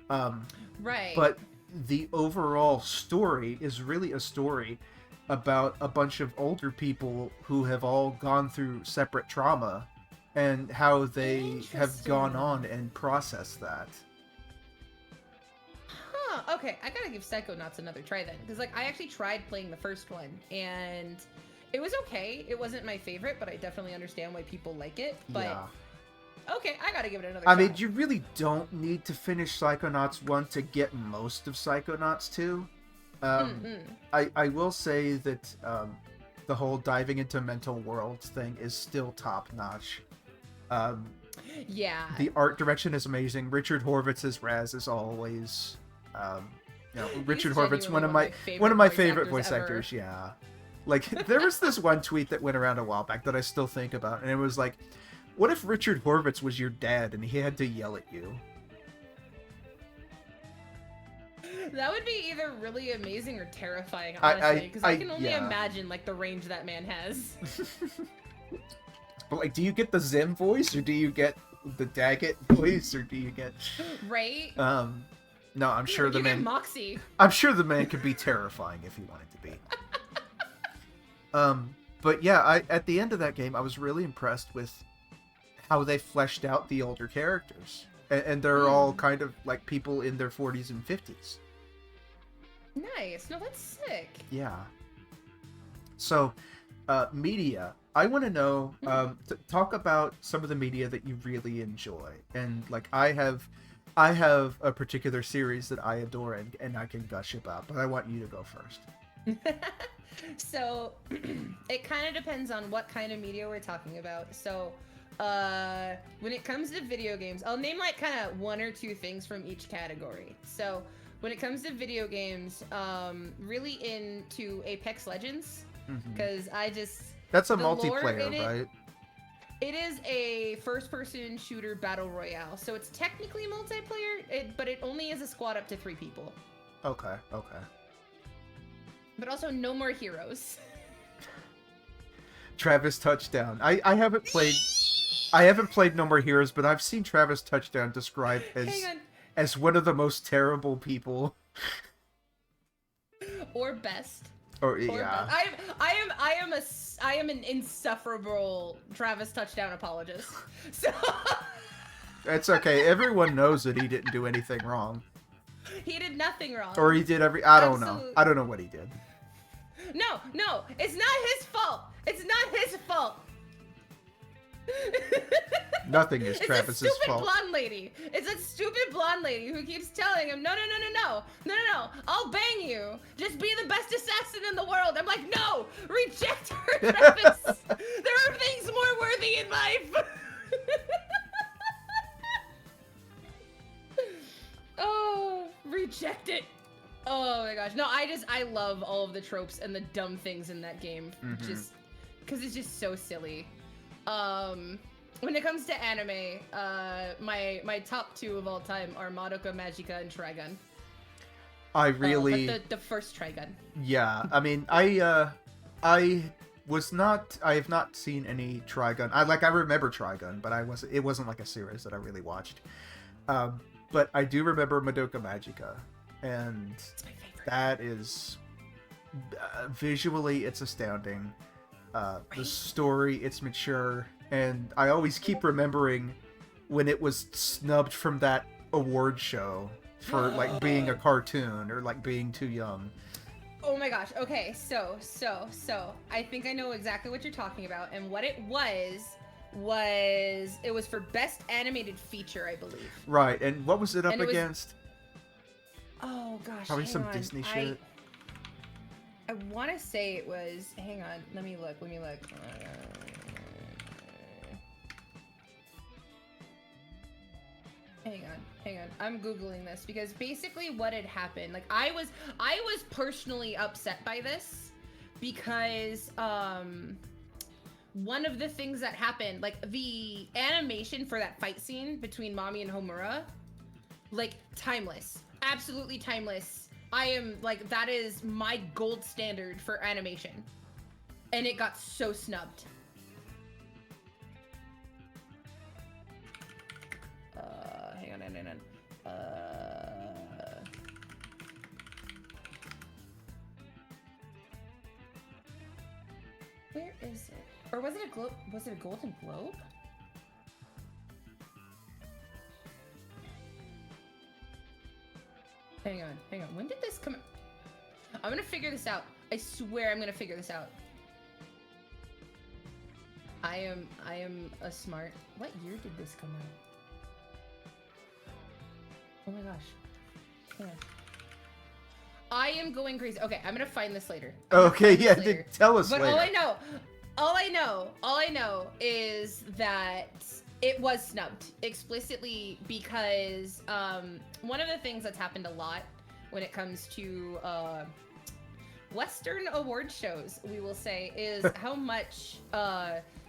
Right. But the overall story is really a story about a bunch of older people who have all gone through separate trauma and how they have gone on and processed that. Okay, I gotta give Psychonauts another try then, because like I actually tried playing the first one and it was okay. It wasn't my favorite, but I definitely understand why people like it. But yeah. Okay, I gotta give it another try. I mean, you really don't need to finish Psychonauts 1 to get most of Psychonauts 2. I will say that the whole diving into mental worlds thing is still top notch. Yeah. The art direction is amazing. Richard Horvitz's Raz is always. Richard Horvitz, one of my favorite voice actors. Yeah, like there was this one tweet that went around a while back that I still think about, and it was like, "What if Richard Horvitz was your dad and he had to yell at you?" That would be either really amazing or terrifying, honestly, because I can only imagine like the range that man has. But like, do you get the Zim voice, or do you get the Daggett voice, or do you get right? No, I'm sure the man. Moxie. I'm sure the man could be terrifying if he wanted to be. But yeah, at the end of that game, I was really impressed with how they fleshed out the older characters, and they're all kind of like people in their 40s and 50s. Nice. No, that's sick. Yeah. So, media. I want to know. Talk about some of the media that you really enjoy, and like I have a particular series that I adore and I can gush about, but I want you to go first. So it kind of depends on what kind of media we're talking about. So when it comes to video games, I'll name like kind of one or two things from each category. So when it comes to video games, really into Apex Legends, because that's a multiplayer, right? It is a first-person shooter battle royale, so it's technically multiplayer, but it only is a squad up to 3 people. Okay. But also no more heroes. Travis touchdown. I haven't played. I haven't played No More Heroes, but I've seen Travis Touchdown described Hang as one of the most terrible people. on. Or best. Or Or yeah. best. I am an insufferable Travis Touchdown apologist. So It's okay. Everyone knows that he didn't do anything wrong. he did nothing wrong. Or he did I don't know. Absolute- I don't know what he did. No, it's not his fault. It's not his fault. Nothing is Travis's it's a stupid fault. blonde lady. It's a stupid blonde lady who keeps telling him, no, I'll bang you. Just be the best assassin in the world. I'm like, no, reject her, Travis. There are things more worthy in life. Oh, reject it. Oh my gosh. No, I love all of the tropes and the dumb things in that game. Just because it's just so silly. When it comes to anime, my top 2 of all time are Madoka Magica and Trigun. I really But the first Trigun. Yeah, I mean, I have not seen any Trigun. I remember Trigun, but it wasn't like a series that I really watched. But I do remember Madoka Magica, and It's my favorite. that is visually it's astounding. The story, it's mature, and I always keep remembering when it was snubbed from that award show for like being a cartoon or like being too young. Oh my gosh. Okay, so I think I know exactly what you're talking about, and what it was for best animated feature, I believe. Right, and what was it up And it was- against? Oh gosh. Probably hang some on. Disney shit. I want to say it was. Hang on. Let me look. Hang on. I'm googling this because basically what had happened. Like I was personally upset by this because one of the things that happened, like the animation for that fight scene between Mami and Homura, like timeless, absolutely timeless. I am like, that is my gold standard for animation, and it got so snubbed. Hang on. Where is it? Or was it a globe? Was it a Golden Globe? Hang on. When did this come? I'm gonna figure this out. I swear I'm gonna figure this out. I am a smart. What year did this come out? Oh my gosh. Hang on. I am going crazy. Okay, I'm gonna find this later. Okay, yeah, tell us But later. all I know is that it was snubbed explicitly because one of the things that's happened a lot when it comes to Western award shows, we will say, is how much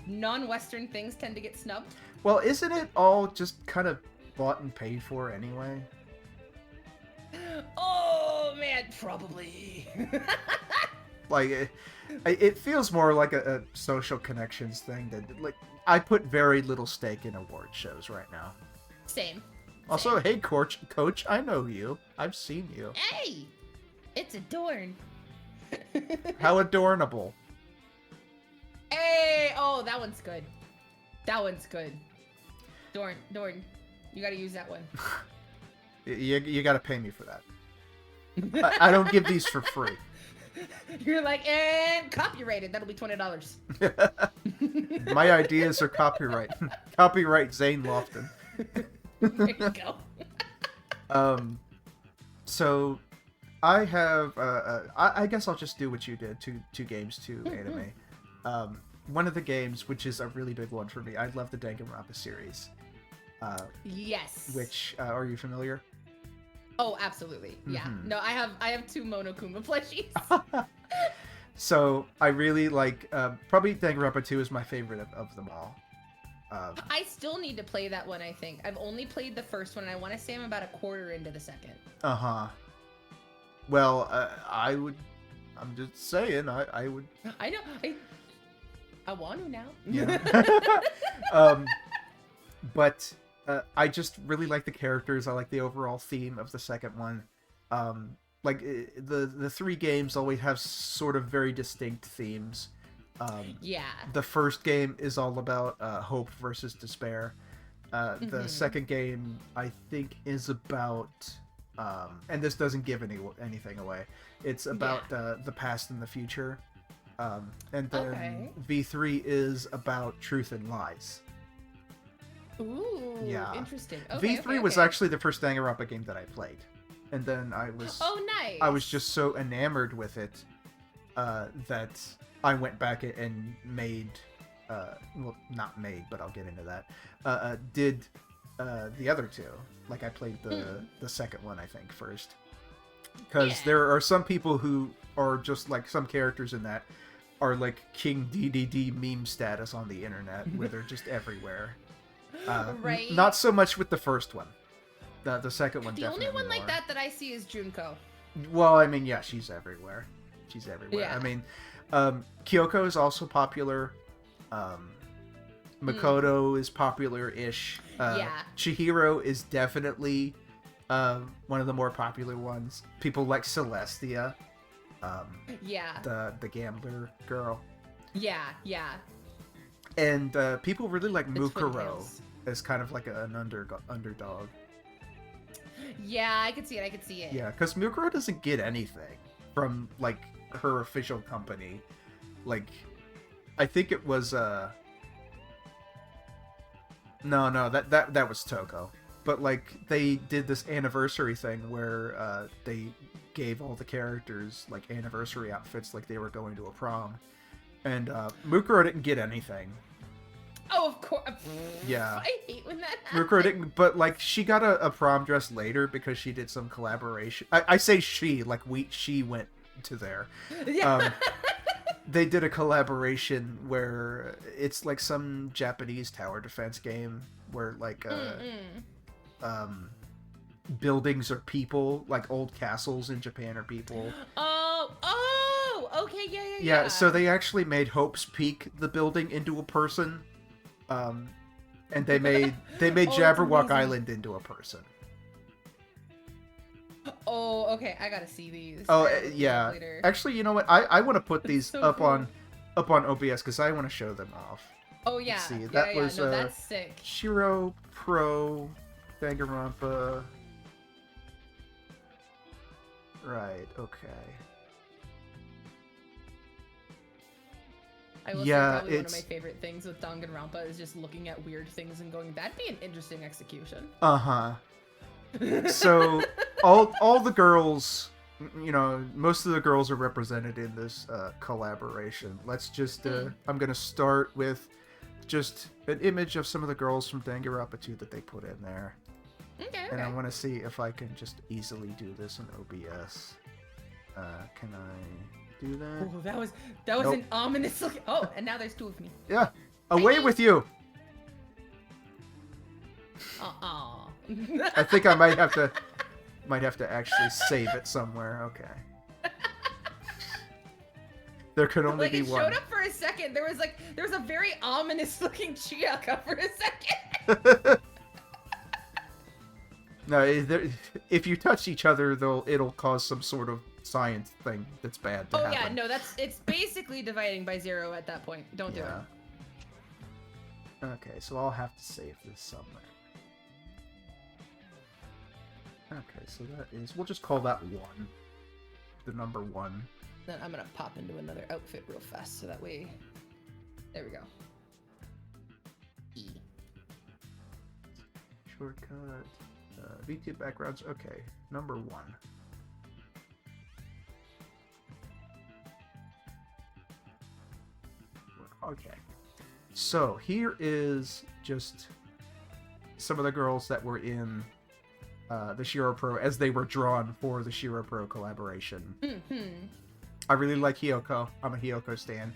non-Western things tend to get snubbed. Well, isn't it all just kind of bought and paid for anyway? Oh man, probably. Like, it feels more like a social connections thing. That like I put very little stake in award shows right now. Same. Also, hey, coach, I know you. I've seen you. Hey, it's Adorn. How adornable. Hey, oh, that one's good. Dorn, you gotta use that one. You got to pay me for that. I don't give these for free. You're like, and copyrighted. That'll be $20. My ideas are copyright. Copyright Zane Lofton. There you go. So I have. I guess I'll just do what you did. Two games, two anime. One of the games, which is a really big one for me. I love the Danganronpa series. Yes. Which are you familiar? Oh, absolutely. Yeah. Mhm. No, I have 2 Monokuma plushies. So I really like. Probably Danganronpa 2 is my favorite of them all. I still need to play that one, I think. I've only played the first one, and I want to say I'm about a quarter into the second. Uh-huh. Well, I'm just saying, I would... I know. I want to now. Yeah. um, but I just really like the characters. I like the overall theme of the second one. The three games always have sort of very distinct themes. Yeah. The first game is all about hope versus despair. The second game, I think, is about, and this doesn't give anything away. It's about the past and the future. And then V3 is about truth and lies. Ooh, yeah. Interesting. Okay, V3 was actually the first Danganronpa game that I played. And then I was... Oh, nice. I was just so enamored with it that I went back and made... well, not made, but I'll get into that. Did the other two. Like, I played the second one, I think, first. Because there are some people who are just, like, some characters in that are, like, King DDD meme status on the internet, where they're just everywhere. Right. Not so much with the first one. The second one definitely The only one more. like that I see is Junko. Well, I mean, yeah, she's everywhere. She's everywhere. Yeah. I mean, Kyoko is also popular. Makoto is popular-ish. Chihiro is definitely one of the more popular ones. People like Celestia. The gambler girl. Yeah. And people really like Mukuro as kind of like an underdog. Yeah, I could see it. Yeah, because Mukuro doesn't get anything from, like, her official company. Like, I think it was, No, that was Toko. But, like, they did this anniversary thing where, they gave all the characters, like, anniversary outfits like they were going to a prom. And, Mukuro didn't get anything. Oh, of course. Yeah. I hate when that happens. Mukuro didn't, but, like, she got a prom dress later because she did some collaboration. I say she, like, she went to there. Yeah. They did a collaboration where it's, like, some Japanese tower defense game where, like, buildings are people, like, old castles in Japan are people. Oh, okay, yeah. Yeah, so they actually made Hope's Peak, the building, into a person. And they made Jabberwock Island into a person. Oh, okay. I gotta see these. Oh, yeah. Later. Actually, you know what? I want to put these so up cool. on OBS because I want to show them off. Oh yeah. Let's see. Yeah, That was no, that's sick. Shiro Pro Danganronpa. Right. Okay. I will say probably one of my favorite things with Danganronpa is just looking at weird things and going, that'd be an interesting execution. Uh-huh. So all the girls, you know, most of the girls are represented in this collaboration. Let's just I'm going to start with just an image of some of the girls from Danganronpa 2 that they put in there. Okay. And I want to see if I can just easily do this in OBS. Can I do that? Oh, that was nope. An ominous look. Oh, and now there's two of me. Yeah. Away with you. I think I might have to actually save it somewhere. Okay. There could only be one. It showed up for a second. There was a very ominous looking Chiyaka for a second. No, if you touch each other, it'll cause some sort of science thing that's bad to happen. Yeah, no, it's basically dividing by 0 at that point. Don't do it. Okay, so I'll have to save this somewhere. Okay, so that is... We'll just call that 1. The number 1. Then I'm gonna pop into another outfit real fast, so that way... There we go. E. Shortcut. V2 backgrounds. Okay, number 1. Okay. So, here is just some of the girls that were in... the Shiro Pro as they were drawn for the Shiro Pro collaboration. I really like Hiyoko. I'm a Hiyoko stan.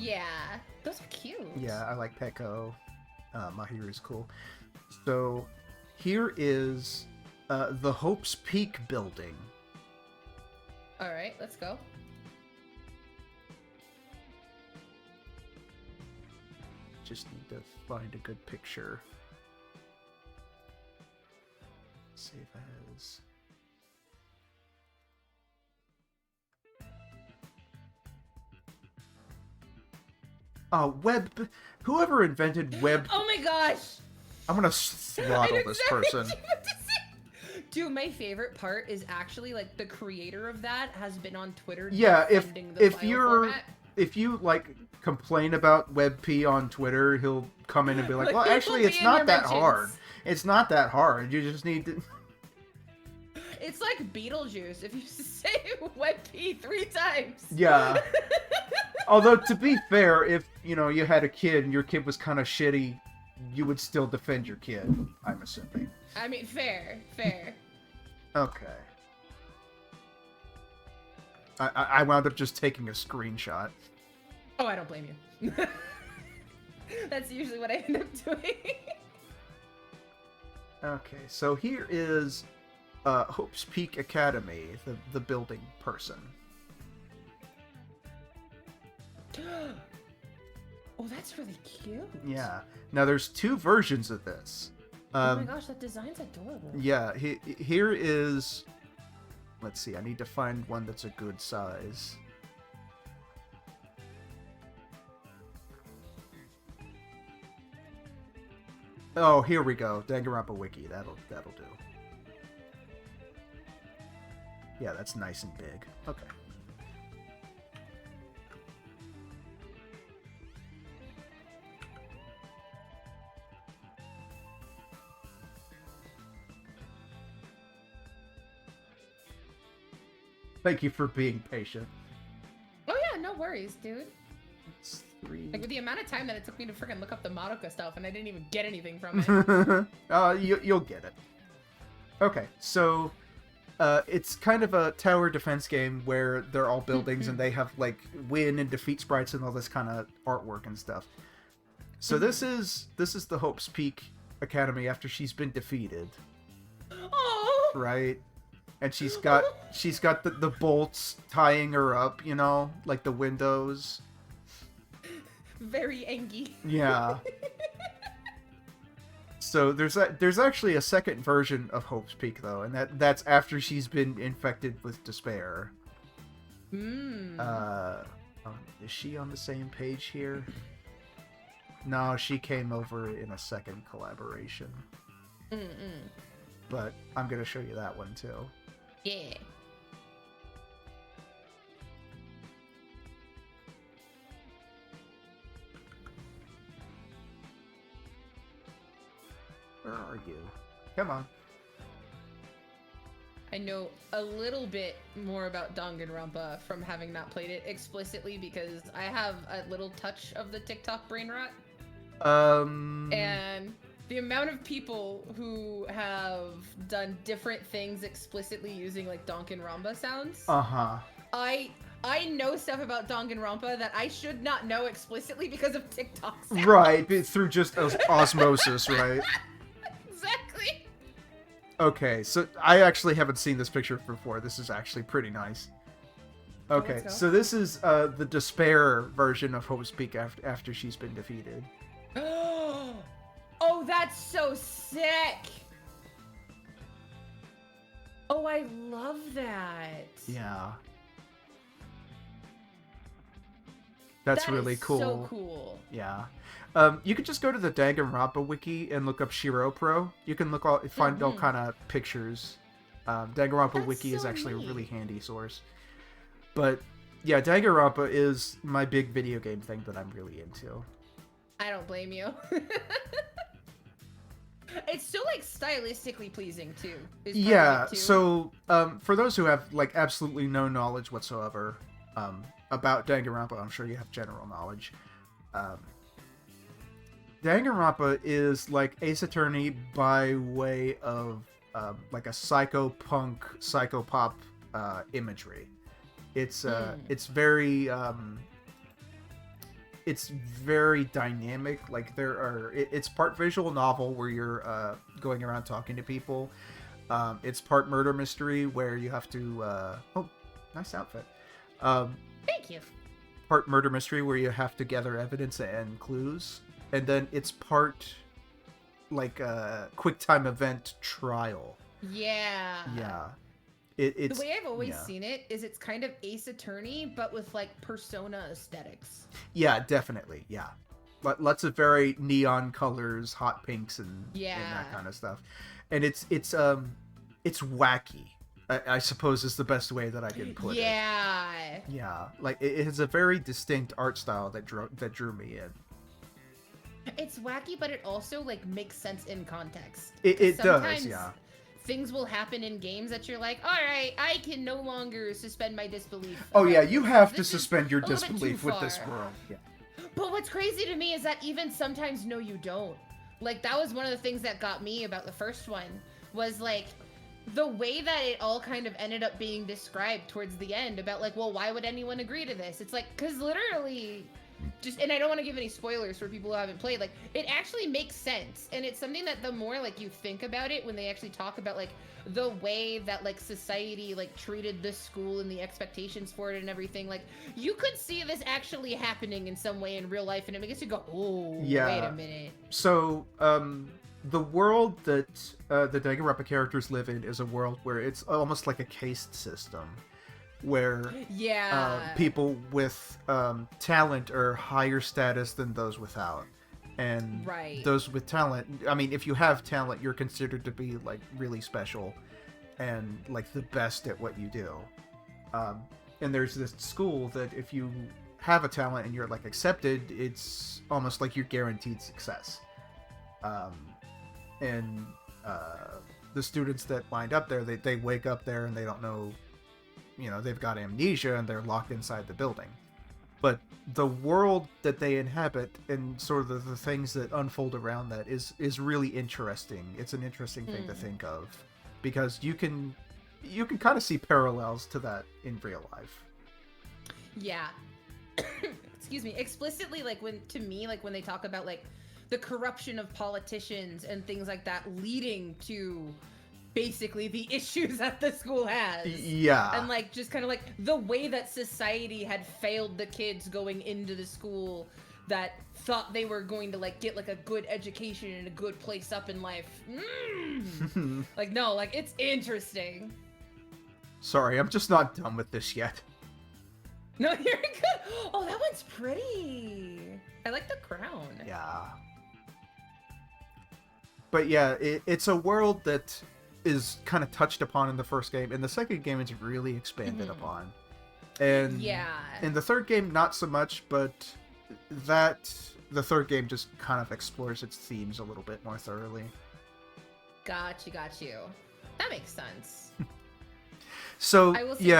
Yeah, those are cute. Yeah, I like Peko. Mahiru's cool. So here is the Hope's Peak building. All right, let's go. Just need to find a good picture. Save as. Web. Whoever invented web. Oh my gosh! I'm gonna throttle this person. Dude, my favorite part is actually like the creator of that has been on Twitter. Yeah, defending the file format. if you like complain about WebP on Twitter, he'll come in and be like, "Well, actually, it's not that hard. It's not that hard. You just need to." It's like Beetlejuice. If you say WebP 3 times. Yeah. Although to be fair, if you had a kid and your kid was kind of shitty, you would still defend your kid. I'm assuming. I mean, fair. Okay. I wound up just taking a screenshot. Oh, I don't blame you. That's usually what I end up doing. Okay, so here is Hope's Peak Academy, the building person. Oh, that's really cute. Yeah. Now there's 2 versions of this. Oh my gosh, that design's adorable. Yeah, here is... Let's see, I need to find one that's a good size. Oh, here we go. Danganronpa Wiki. That'll do. Yeah, that's nice and big. Okay. Thank you for being patient. Oh yeah, no worries, dude. It's 3. Like with the amount of time that it took me to freaking look up the Madoka stuff, and I didn't even get anything from it. You'll get it. Okay, so it's kind of a tower defense game where they're all buildings and they have like win and defeat sprites and all this kind of artwork and stuff. So this is the Hope's Peak Academy after she's been defeated. Oh. Right? And she's got the bolts tying her up, like the windows. Very angry. Yeah. So there's actually a second version of Hope's Peak though, and that's after she's been infected with despair. Is she on the same page here? No, she came over in a second collaboration. But I'm gonna show you that one too. Yeah. Where are you? Come on. I know a little bit more about Danganronpa from having not played it explicitly because I have a little touch of the TikTok brain rot. And the amount of people who have done different things explicitly using like Danganronpa sounds. I know stuff about Danganronpa that I should not know explicitly because of TikTok sounds. Right, through just osmosis, right? Exactly. Okay, so I actually haven't seen this picture before. This is actually pretty nice. Okay, so this is the despair version of Hope's Peak after she's been defeated. Oh, that's so sick. Oh, I love that. Yeah. That's really cool. So cool. Yeah. You could just go to the Danganronpa wiki and look up Shiro Pro. You can find all kind of pictures. Danganronpa wiki is actually a really handy source. But yeah, Danganronpa is my big video game thing that I'm really into. I don't blame you. It's still like stylistically pleasing too. Yeah. So for those who have like absolutely no knowledge whatsoever about Danganronpa, I'm sure you have general knowledge. Danganronpa is like Ace Attorney by way of like a psychopunk, psychopop imagery. It's very dynamic. Like it's part visual novel where you're going around talking to people. It's part murder mystery where you have to oh, nice outfit. Thank you. Part murder mystery where you have to gather evidence and clues. and then it's part like a quick time event trial. Yeah. Yeah. The way I've always yeah. seen it is it's kind of Ace Attorney, but with like Persona aesthetics. Yeah, definitely. Yeah. But lots of very neon colors, hot pinks, and that kind of stuff. And it's wacky. I suppose is the best way that I can put it. Yeah. Yeah. Like it has a very distinct art style that drew me in. It's wacky, but it also like makes sense in context. It does, yeah. Things will happen in games that you're like, all right, I can no longer suspend my disbelief. Oh yeah, you have to suspend your disbelief with this world. Yeah. But what's crazy to me is that even sometimes, no, you don't. Like, that was one of the things that got me about the first one, was like, the way that it all kind of ended up being described towards the end about like, well, why would anyone agree to this? It's like, because literally, and I don't want to give any spoilers for people who haven't played, like, it actually makes sense. And it's something that the more like you think about it, when they actually talk about like the way that like society like treated this school and the expectations for it and everything, like you could see this actually happening in some way in real life, and it makes you go, oh, yeah. Wait a minute. So the world that the Danganronpa characters live in is a world where it's almost like a caste system, where people with talent are higher status than those without. And those with talent, I mean, if you have talent, you're considered to be like really special and like the best at what you do. And there's this school that if you have a talent and you're like accepted, it's almost like you're guaranteed success. And the students that wind up there, they wake up there and they don't know, they've got amnesia and they're locked inside the building. But the world that they inhabit and sort of the things that unfold around that is really interesting. It's an interesting thing to think of, because you can kind of see parallels to that in real life. Yeah. Excuse me. Explicitly, like when they talk about like the corruption of politicians and things like that leading to basically the issues that the school has. Yeah. And like just kind of like the way that society had failed the kids going into the school that thought they were going to like get like a good education and a good place up in life. Like, no, like it's interesting. Sorry, I'm just not done with this yet. No, you're good. Oh, that one's pretty. I like the crown. Yeah. But yeah, it's a world that is kind of touched upon in the first game. In the second game, it's really expanded upon. And in the third game, not so much, but the third game just kind of explores its themes a little bit more thoroughly. Got you. That makes sense. So, I will say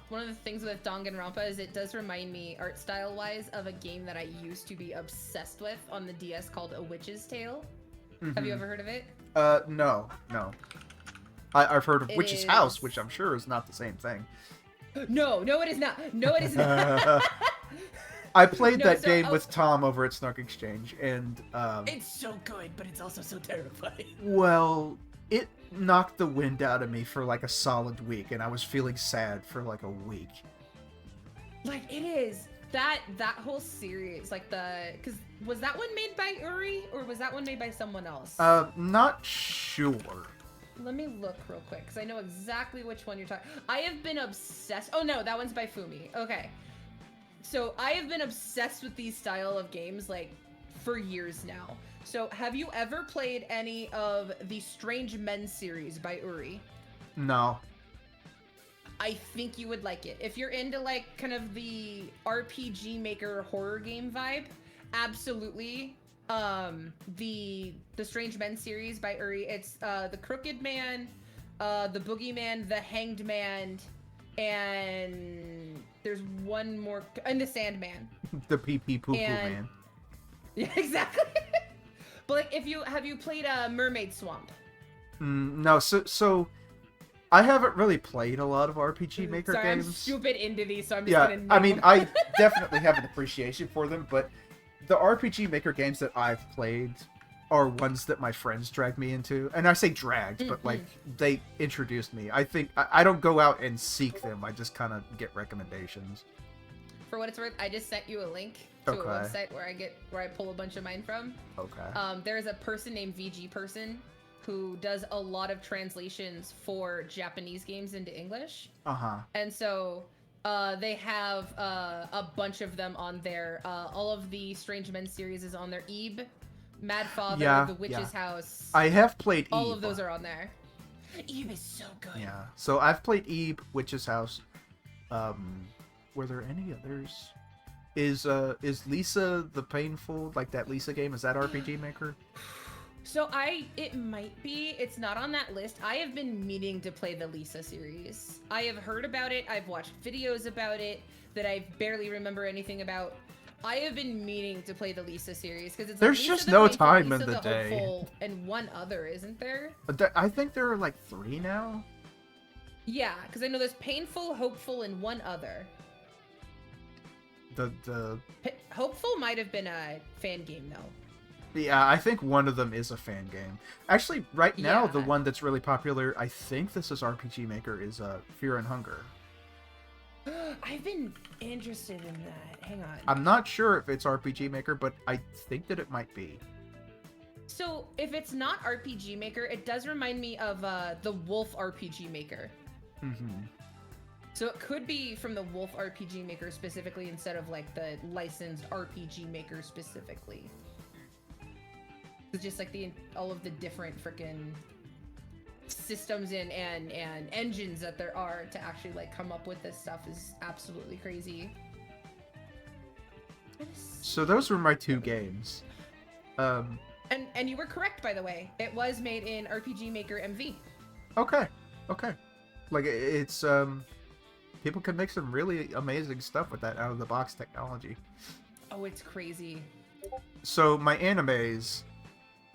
one of the things with Danganronpa is it does remind me, art style wise, of a game that I used to be obsessed with on the DS called A Witch's Tale. Have you ever heard of it? No. I've heard of Witch's House, which I'm sure is not the same thing. No, it is not. No, it is not. I played that game with Tom over at Snark Exchange, and it's so good, but it's also so terrifying. Well, it knocked the wind out of me for like a solid week, and I was feeling sad for like a week. Like, it is. That whole series, like because was that one made by Uri, or was that one made by someone else? Not sure. Let me look real quick, because I know exactly which one you're talking. I have been obsessed. Oh no, that one's by Fumi. Okay. So I have been obsessed with these style of games like for years now. So have you ever played any of the Strange Men series by Uri? No. I think you would like it. If you're into like kind of the RPG Maker horror game vibe, absolutely. The Strange Men series by Uri, it's the Crooked Man, the Boogeyman, the Hanged Man, and there's one more, and the Sandman. The pee-pee poo-poo man. Yeah, exactly. But like, have you played Mermaid Swamp? No, so I haven't really played a lot of RPG Maker games. I'm stupid into these, so I'm just gonna name I mean, them. I definitely have an appreciation for them, but the RPG Maker games that I've played are ones that my friends dragged me into. And I say dragged, but like they introduced me. I think I don't go out and seek them. I just kind of get recommendations. for what it's worth, I just sent you a link to a Okay. website where I pull a bunch of mine from. Okay. There's a person named VG Person who does a lot of translations for Japanese games into English. Uh-huh. And so they have a bunch of them on there. All of the Strange Men series is on there. Ebe, Mad Father, Yeah, The Witch's yeah. House. I have played all Eve. of those are on there. Ebe is so good. Yeah. So I've played Eve, Witch's House. Were there any others? Is Lisa the Painful, like that Lisa game, is that RPG Maker? So it might be. It's not on that list. I have been meaning to play the Lisa series. I have heard about it. I've watched videos about it that I barely remember anything about. I have been meaning to play the Lisa series because it's There's Lisa just the no Painful, time Lisa in the day. Hopeful, and one other, isn't there? I think there are like 3 now. Yeah, because I know there's Painful, Hopeful, and one other. The Hopeful might have been a fan game though. Yeah, I think one of them is a fan game. Actually, right now, the Yeah. one that's really popular, I think this is RPG Maker, is Fear and Hunger. I've been interested in that. Hang on. I'm not sure if it's RPG Maker, but I think that it might be. So if it's not RPG Maker, it does remind me of the Wolf RPG Maker. Mm-hmm. So it could be from the Wolf RPG Maker specifically instead of like the licensed RPG Maker specifically. It's just like all of the different freaking systems and engines that there are to actually like come up with this stuff is absolutely crazy. So those were my 2 games. And you were correct, by the way. It was made in RPG Maker MV. Okay. Like, it's, people can make some really amazing stuff with that out-of-the-box technology. Oh, it's crazy. So, my animes,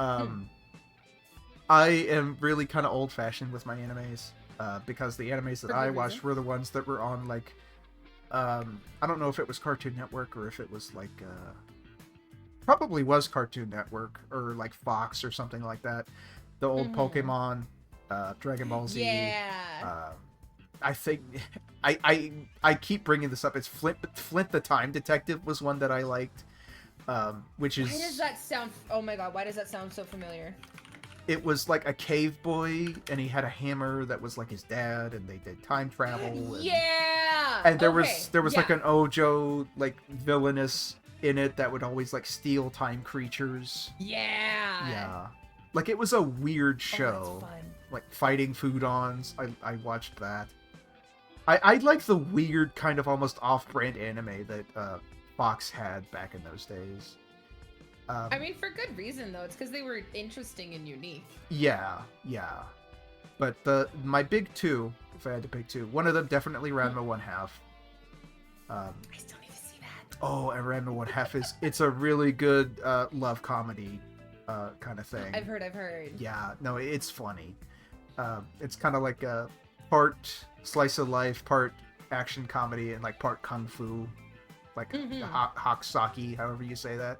I am really kind of old-fashioned with my animes, because the animes that For I good watched reason. were the ones that were on, like, I don't know if it was Cartoon Network or if it was, like, probably was Cartoon Network or, like, Fox or something like that. The old Pokemon, Dragon Ball Z. Yeah. I think I keep bringing this up. It's Flint the Time Detective was one that I liked, which is. Why does that sound? Oh my god! Why does that sound so familiar? It was like a cave boy, and he had a hammer that was like his dad, and they did time travel. And, Yeah. And there okay. was like an Ojo like villainous in it that would always like steal time creatures. Yeah. Yeah. Like it was a weird show. Oh, that's fun. Like fighting foodons. I watched that. I like the weird kind of almost off-brand anime that Fox had back in those days. I mean, for good reason though. It's because they were interesting and unique. Yeah. But my big 2, if I had to pick 2, one of them definitely Ranma 1/2. I still need to see that. Oh, and Ranma 1/2 it's a really good love comedy kind of thing. I've heard. Yeah, no, it's funny. It's kind of like a part slice of life, part action comedy, and like part kung fu, like hakusaki, however you say that.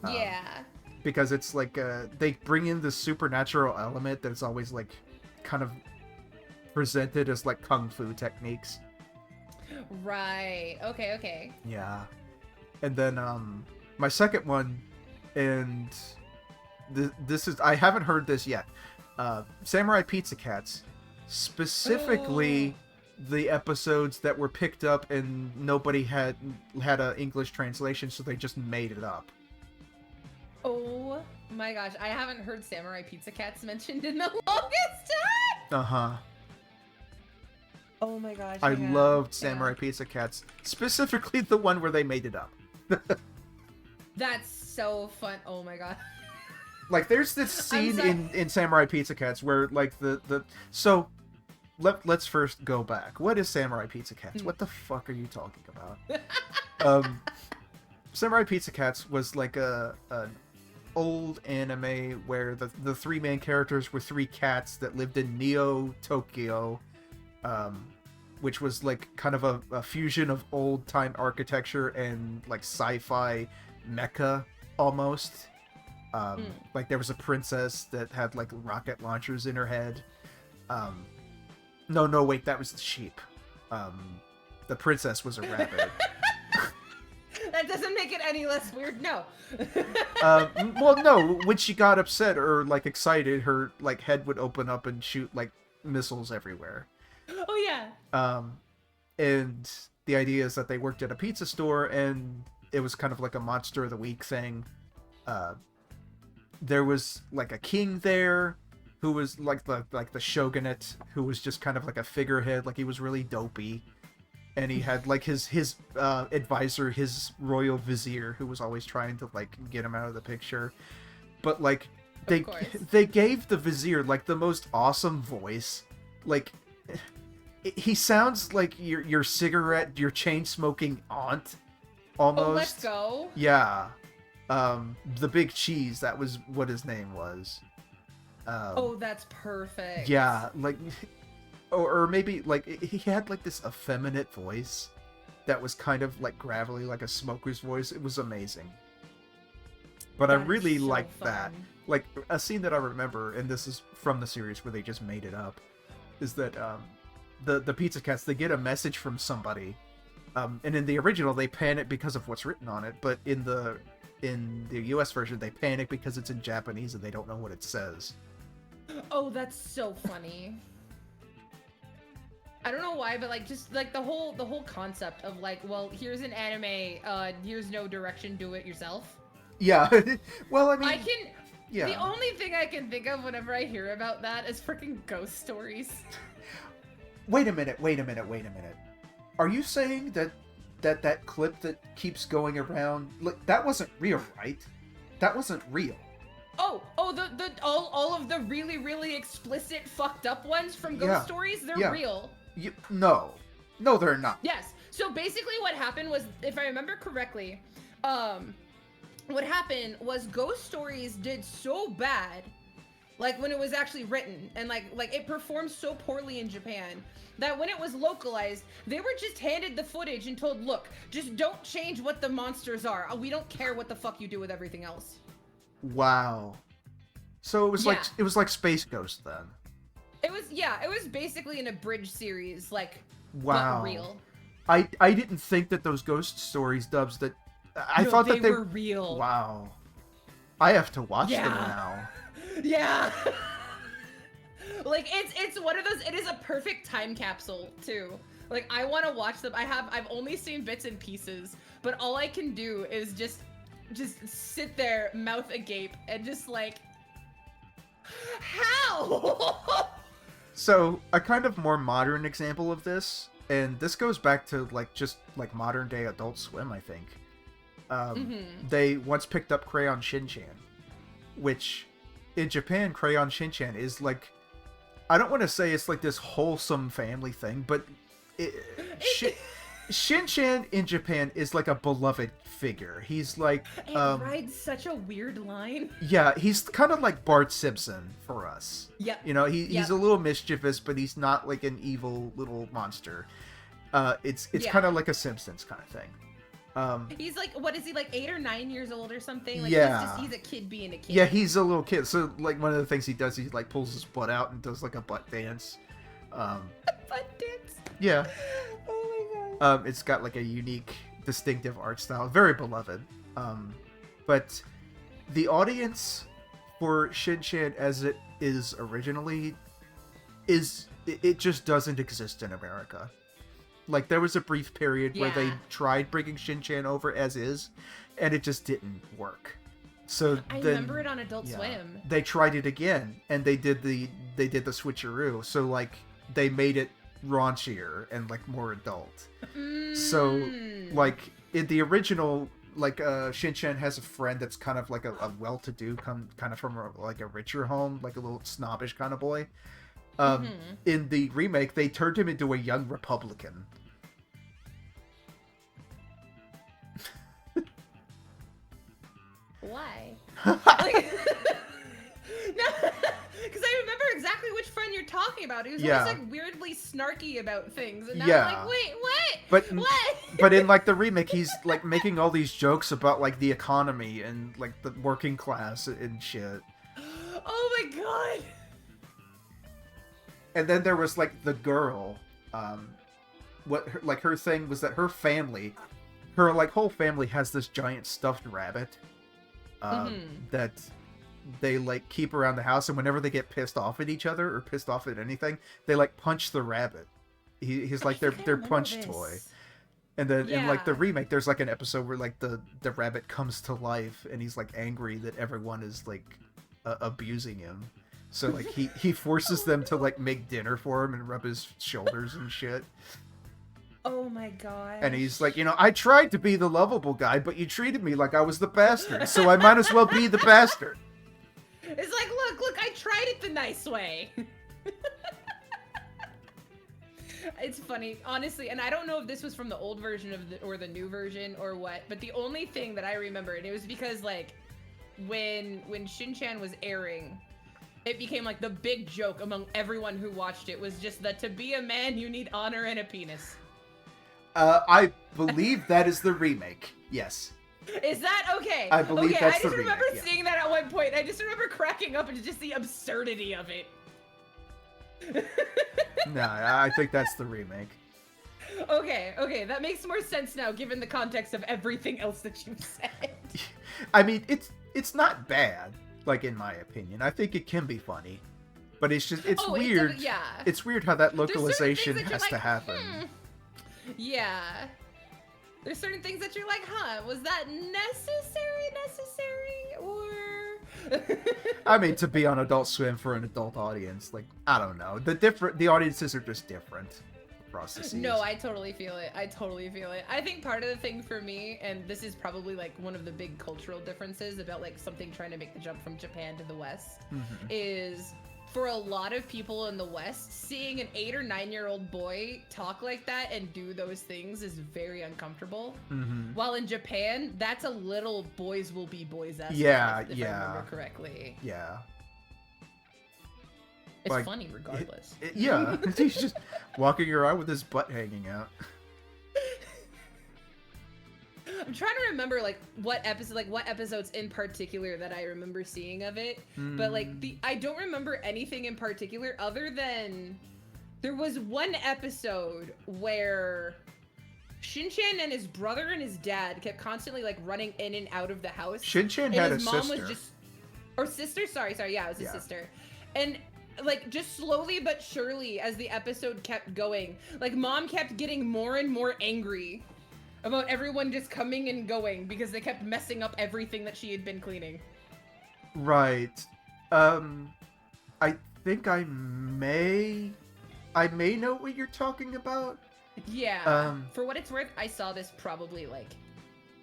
Yeah. Because it's like they bring in this supernatural element that's always like kind of presented as like kung fu techniques. Right. Okay. Yeah. And then my second one, and this is I haven't heard this yet. Samurai Pizza Cats, specifically the episodes that were picked up and nobody had an English translation, so they just made it up. Oh my gosh, I haven't heard Samurai Pizza Cats mentioned in the longest time. Uh-huh. Oh my gosh. I yeah. loved Samurai Pizza Cats, specifically the one where they made it up. That's so fun. Oh my god. Like, there's this scene sorry. in Samurai Pizza Cats where, like, so, let's first go back. What is Samurai Pizza Cats? What the fuck are you talking about? Samurai Pizza Cats was, like, an old anime where the 3 main characters were 3 cats that lived in Neo Tokyo, which was, like, kind of a fusion of old-time architecture and, like, sci-fi mecha, almost. Like there was a princess that had like rocket launchers in her head. No, wait, that was the sheep. The princess was a rabbit. doesn't make it any less weird. No. Well, no. When she got upset or like excited, her like head would open up and shoot like missiles everywhere. Oh yeah. And the idea is that they worked at a pizza store, and it was kind of like a monster of the week thing. There was like a king there who was like the shogunate, who was just kind of like a figurehead, like he was really dopey. And he had like his advisor, his royal vizier, who was always trying to like get him out of the picture. But like they gave the vizier like the most awesome voice. Like he sounds like your cigarette, your chain smoking aunt, almost. Oh, let's go. Yeah. The big cheese, that was what his name was. Oh, that's perfect. Yeah, like, or maybe like he had like this effeminate voice that was kind of like gravelly, like a smoker's voice. It was amazing. But That I is really so liked that. fun. Like a scene that I remember, and this is from the series where they just made it up, is that the Pizza Cats, they get a message from somebody, and in the original they panic because of what's written on it, but in the US version they panic because it's in Japanese and they don't know what it says. Oh, that's so funny. I don't know why, but like just like the whole concept of like, well, here's an anime, here's no direction, do it yourself. Yeah. Well, I mean, yeah. The only thing I can think of whenever I hear about that is freaking ghost stories. Wait a minute. Are you saying that clip that keeps going around, like, that wasn't real, right? That wasn't real. Oh, all of the really, really explicit fucked up ones from ghost stories, they're real. No, they're not. Yes. So basically what happened was, if I remember correctly, what happened was ghost stories did so bad, like when it was actually written, and like it performed so poorly in Japan, that when it was localized, they were just handed the footage and told, look, just don't change what the monsters are. We don't care what the fuck you do with everything else. Wow. So it was like Space Ghost then. It was basically an abridged series, like, wow. but real. I didn't think that those ghost stories dubs that I thought that they were real. Wow. I have to watch them now. Yeah. Like it's one of those, it is a perfect time capsule too. Like I want to watch them. I've only seen bits and pieces, but all I can do is just sit there, mouth agape, and just like, how? So, a kind of more modern example of this, and this goes back to like just like modern day Adult Swim, I think. They once picked up Crayon Shin-chan, which in Japan, Crayon Shin-chan is like, I don't want to say it's like this wholesome family thing, but Shin-chan in Japan is like a beloved figure. He's like... It rides such a weird line. Yeah, he's kind of like Bart Simpson for us. Yep. You know, he's a little mischievous, but he's not like an evil little monster. It's kind of like a Simpsons kind of thing. He's like, what is he, like 8 or 9 years old or something? Like, yeah. He's a kid being a kid. Yeah, he's a little kid. So, like, one of the things he does, he, like, pulls his butt out and does, like, a butt dance. Butt dance? Yeah. Oh my god. It's got, like, a unique, distinctive art style. Very beloved. But the audience for Shin-chan as it is originally it just doesn't exist in America. Like, there was a brief period where they tried bringing Shin-chan over as is, and it just didn't work. So I remember it on Adult Swim. They tried it again, and they did the switcheroo. So, like, they made it raunchier and, like, more adult. So, like, in the original, like, Shin-chan has a friend that's kind of like a well-to-do, kind of from a richer home, like a little snobbish kind of boy. In the remake, they turned him into a young Republican. Why? Like, no, because I remember exactly which friend you're talking about. He was always like weirdly snarky about things, and now I'm like, wait, what? What? But in like the remake, he's like making all these jokes about like the economy and like the working class and shit. Oh my god! And then there was like the girl. Her thing was that her family her like whole family has this giant stuffed rabbit that they like keep around the house, and whenever they get pissed off at each other or pissed off at anything, they like punch the rabbit. He's like their punch toy. And then in like the remake, there's like an episode where like the rabbit comes to life, and he's like angry that everyone is like abusing him. So like he forces them to like make dinner for him and rub his shoulders and shit. Oh my god. And he's like, I tried to be the lovable guy, but you treated me like I was the bastard, so I might as well be the bastard. It's like, look, I tried it the nice way. It's funny, honestly, and I don't know if this was from the old version or the new version or what, but the only thing that I remember, and it was because like when Shin-Chan was airing, it became like the big joke among everyone who watched it was just that to be a man you need honor and a penis. I believe that is the remake. Yes. Is that okay? I believe that's the remake. I just remember seeing that at one point. I just remember cracking up at just the absurdity of it. No, I think that's the remake. Okay, that makes more sense now, given the context of everything else that you've said. I mean, it's not bad, like in my opinion. I think it can be funny, but it's weird. It's weird how that localization has to happen. Yeah. There's certain things that you're like, was that necessary, or... I mean, to be on Adult Swim for an adult audience, like, I don't know. The audiences are just different across the seas. No, I totally feel it. I think part of the thing for me, and this is probably like one of the big cultural differences about like something trying to make the jump from Japan to the West, is for a lot of people in the West, seeing an 8 or 9-year-old boy talk like that and do those things is very uncomfortable. While in Japan, that's a little boys will be boys-esque. If I remember correctly. Yeah. It's like, funny regardless. Yeah, he's just walking around with his butt hanging out. I'm trying to remember like what episodes in particular that I remember seeing of it, but like I don't remember anything in particular other than there was one episode where Shin-Chan and his brother and his dad kept constantly like running in and out of the house. Shin-Chan had a sister. Sister, sorry, yeah, it was his sister. And like just slowly but surely as the episode kept going, like mom kept getting more and more angry about everyone just coming and going because they kept messing up everything that she had been cleaning. Right. I think I may know what you're talking about. Yeah. For what it's worth, I saw this probably like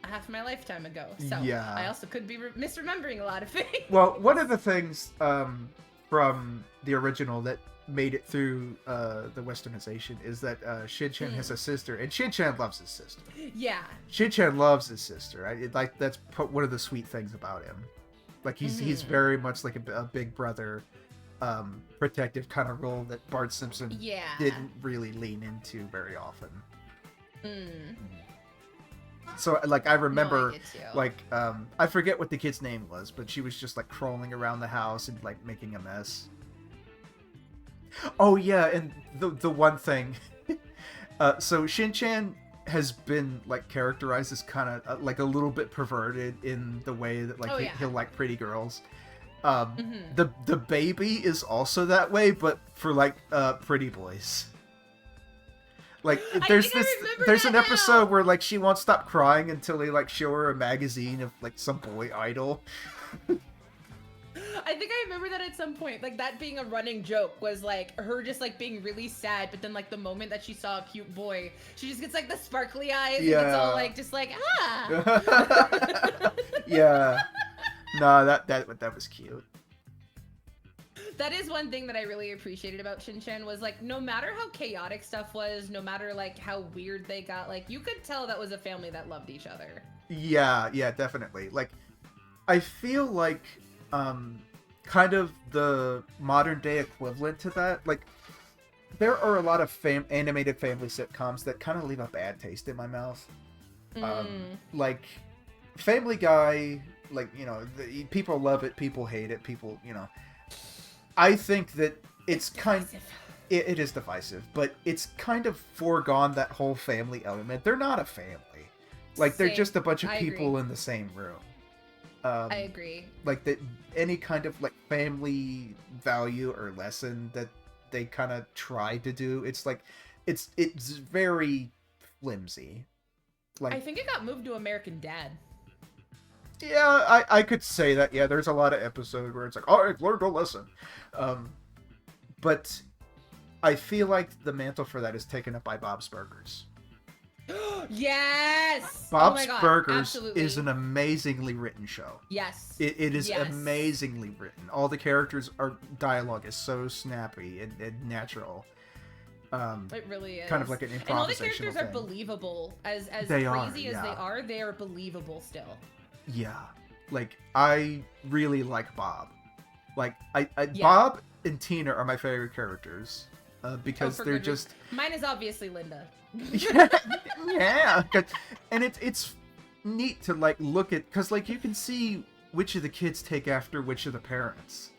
half my lifetime ago. So yeah. I also could be misremembering a lot of things. Well, one of the things from the original that made it through the westernization is that Shin-Chan has a sister, and Shin-Chan loves his sister. Yeah. Shin-Chan loves his sister. That's one of the sweet things about him. Like he's very much like a big brother, protective kind of role that Bart Simpson didn't really lean into very often. So like I remember I forget what the kid's name was, but she was just like crawling around the house and like making a mess. Oh yeah, and the one thing, so Shin-Chan has been like characterized as kind of like a little bit perverted in the way that like he'll like pretty girls. The baby is also that way, but for like pretty boys. Like there's an episode where like she won't stop crying until they like show her a magazine of like some boy idol. I think I remember that at some point, like that being a running joke was like her just like being really sad, but then like the moment that she saw a cute boy, she just gets like the sparkly eyes and it's all like just like Yeah. No, that was cute. That is one thing that I really appreciated about Shin-Chan was like no matter how chaotic stuff was, no matter like how weird they got, like you could tell that was a family that loved each other. Yeah, definitely. Like I feel like kind of the modern day equivalent to that, like there are a lot of animated family sitcoms that kind of leave a bad taste in my mouth. Like Family Guy, like people love it, people hate it, people I think that it's it is divisive, but it's kind of foregone that whole family element. They're not a family. Like they're Same. just a bunch of I people agree. in the same room. I agree. Like that any kind of like family value or lesson that they kind of try to do, it's like it's very flimsy. I Like think it got moved to American Dad. yeah, I could say that. Yeah, there's a lot of episodes where it's like, oh, I've learned a lesson. Um, but I feel like the mantle for that is taken up by Bob's Burgers. Yes. Oh my Bob's god. Burgers Absolutely. is an amazingly written show. Yes. It is Yes. amazingly written. All the characters are dialogue is so snappy and natural. It really is. Kind of like an And all the improvisational characters are thing. believable. As They crazy are, as yeah. they are believable still. Yeah, like I really like Bob. Like Yeah. Bob and Tina are my favorite characters because for they're good reason. just Mine is obviously Linda. yeah, and it's neat to like look at because like you can see which of the kids take after which of the parents.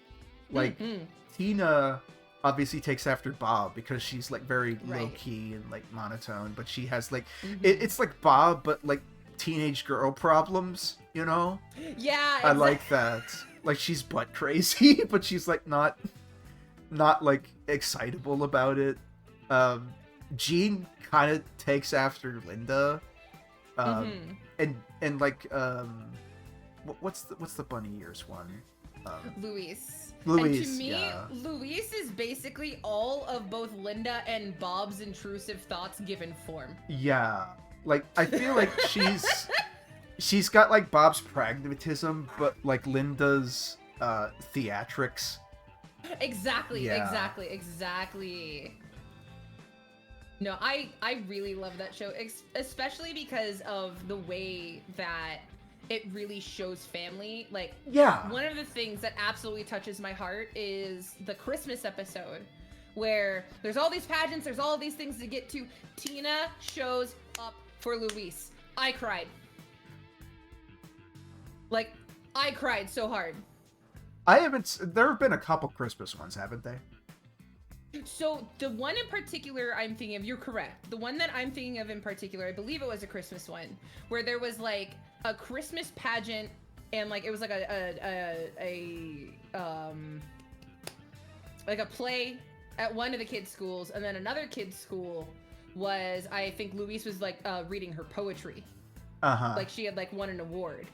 Like Mhm. Tina obviously takes after Bob because she's like very Right. low key and like monotone, but she has like Mhm. it's like Bob but like teenage girl problems, you know? Yeah. I like that. Like she's butt crazy, but she's like not like excitable about it. Jean kind of takes after Linda. Mhm. And like what's the bunny ears one? Luis. Luis, And to me, yeah. Luis is basically all of both Linda and Bob's intrusive thoughts given form. Yeah. Like I feel like she's got like Bob's pragmatism, but like Linda's theatrics. Exactly, Yeah. exactly. No, I really love that show, especially because of the way that it really shows family. Like, Yeah. one of the things that absolutely touches my heart is the Christmas episode where there's all these pageants, there's all these things to get to. Tina shows up for Luis. I cried. Like, I cried so hard. There have been a couple Christmas ones, haven't they? So the one in particular I'm thinking of, you're correct. The one that I'm thinking of in particular, I believe it was a Christmas one, where there was like a Christmas pageant and like it was like a play at one of the kids' schools, and then another kid's school was, I think Luis was like reading her poetry. Uh-huh. Like she had like won an award.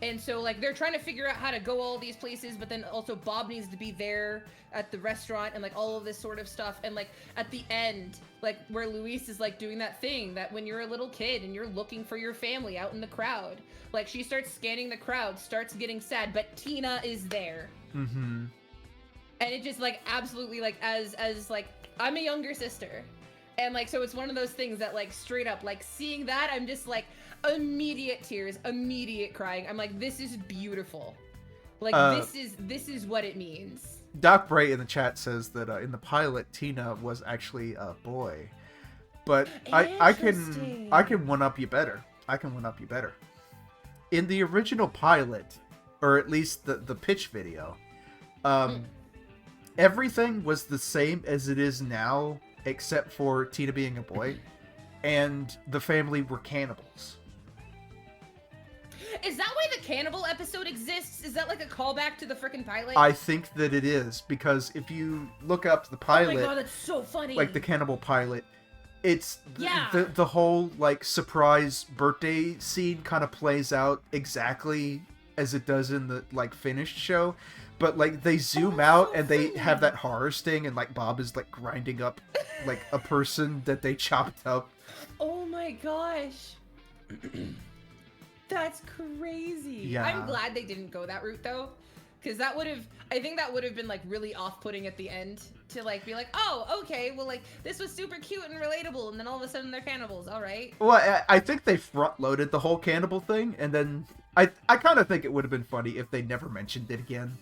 And so like they're trying to figure out how to go all these places, but then also Bob needs to be there at the restaurant and like all of this sort of stuff. And like at the end, like where Luis is like doing that thing that when you're a little kid and you're looking for your family out in the crowd, like she starts scanning the crowd, starts getting sad, but Tina is there. Mm-hmm. And it just like absolutely like as like I'm a younger sister. And like so it's one of those things that like straight up like seeing that I'm just like immediate tears, immediate crying. I'm like, this is beautiful. Like this is what it means. Doc Bray in the chat says that in the pilot Tina was actually a boy. But I can one up you better. In the original pilot, or at least the pitch video, everything was the same as it is now, except for Tina being a boy, and the family were cannibals. Is that why the cannibal episode exists? Is that like a callback to the frickin' pilot? I think that it is, because if you look up the pilot, oh my god, that's so funny. like the cannibal pilot, it's Yeah. the whole like surprise birthday scene kind of plays out exactly as it does in the like finished show, but like they zoom out so and they funny. have that horror sting, and like Bob is like grinding up like a person that they chopped up. Oh my gosh. That's crazy. Yeah. I'm glad they didn't go that route though. Because I think that would have been like really off-putting at the end to like be like, oh, okay, well like this was super cute and relatable, and then all of a sudden they're cannibals, all right. Well, I think they front-loaded the whole cannibal thing, and then I kind of think it would have been funny if they never mentioned it again.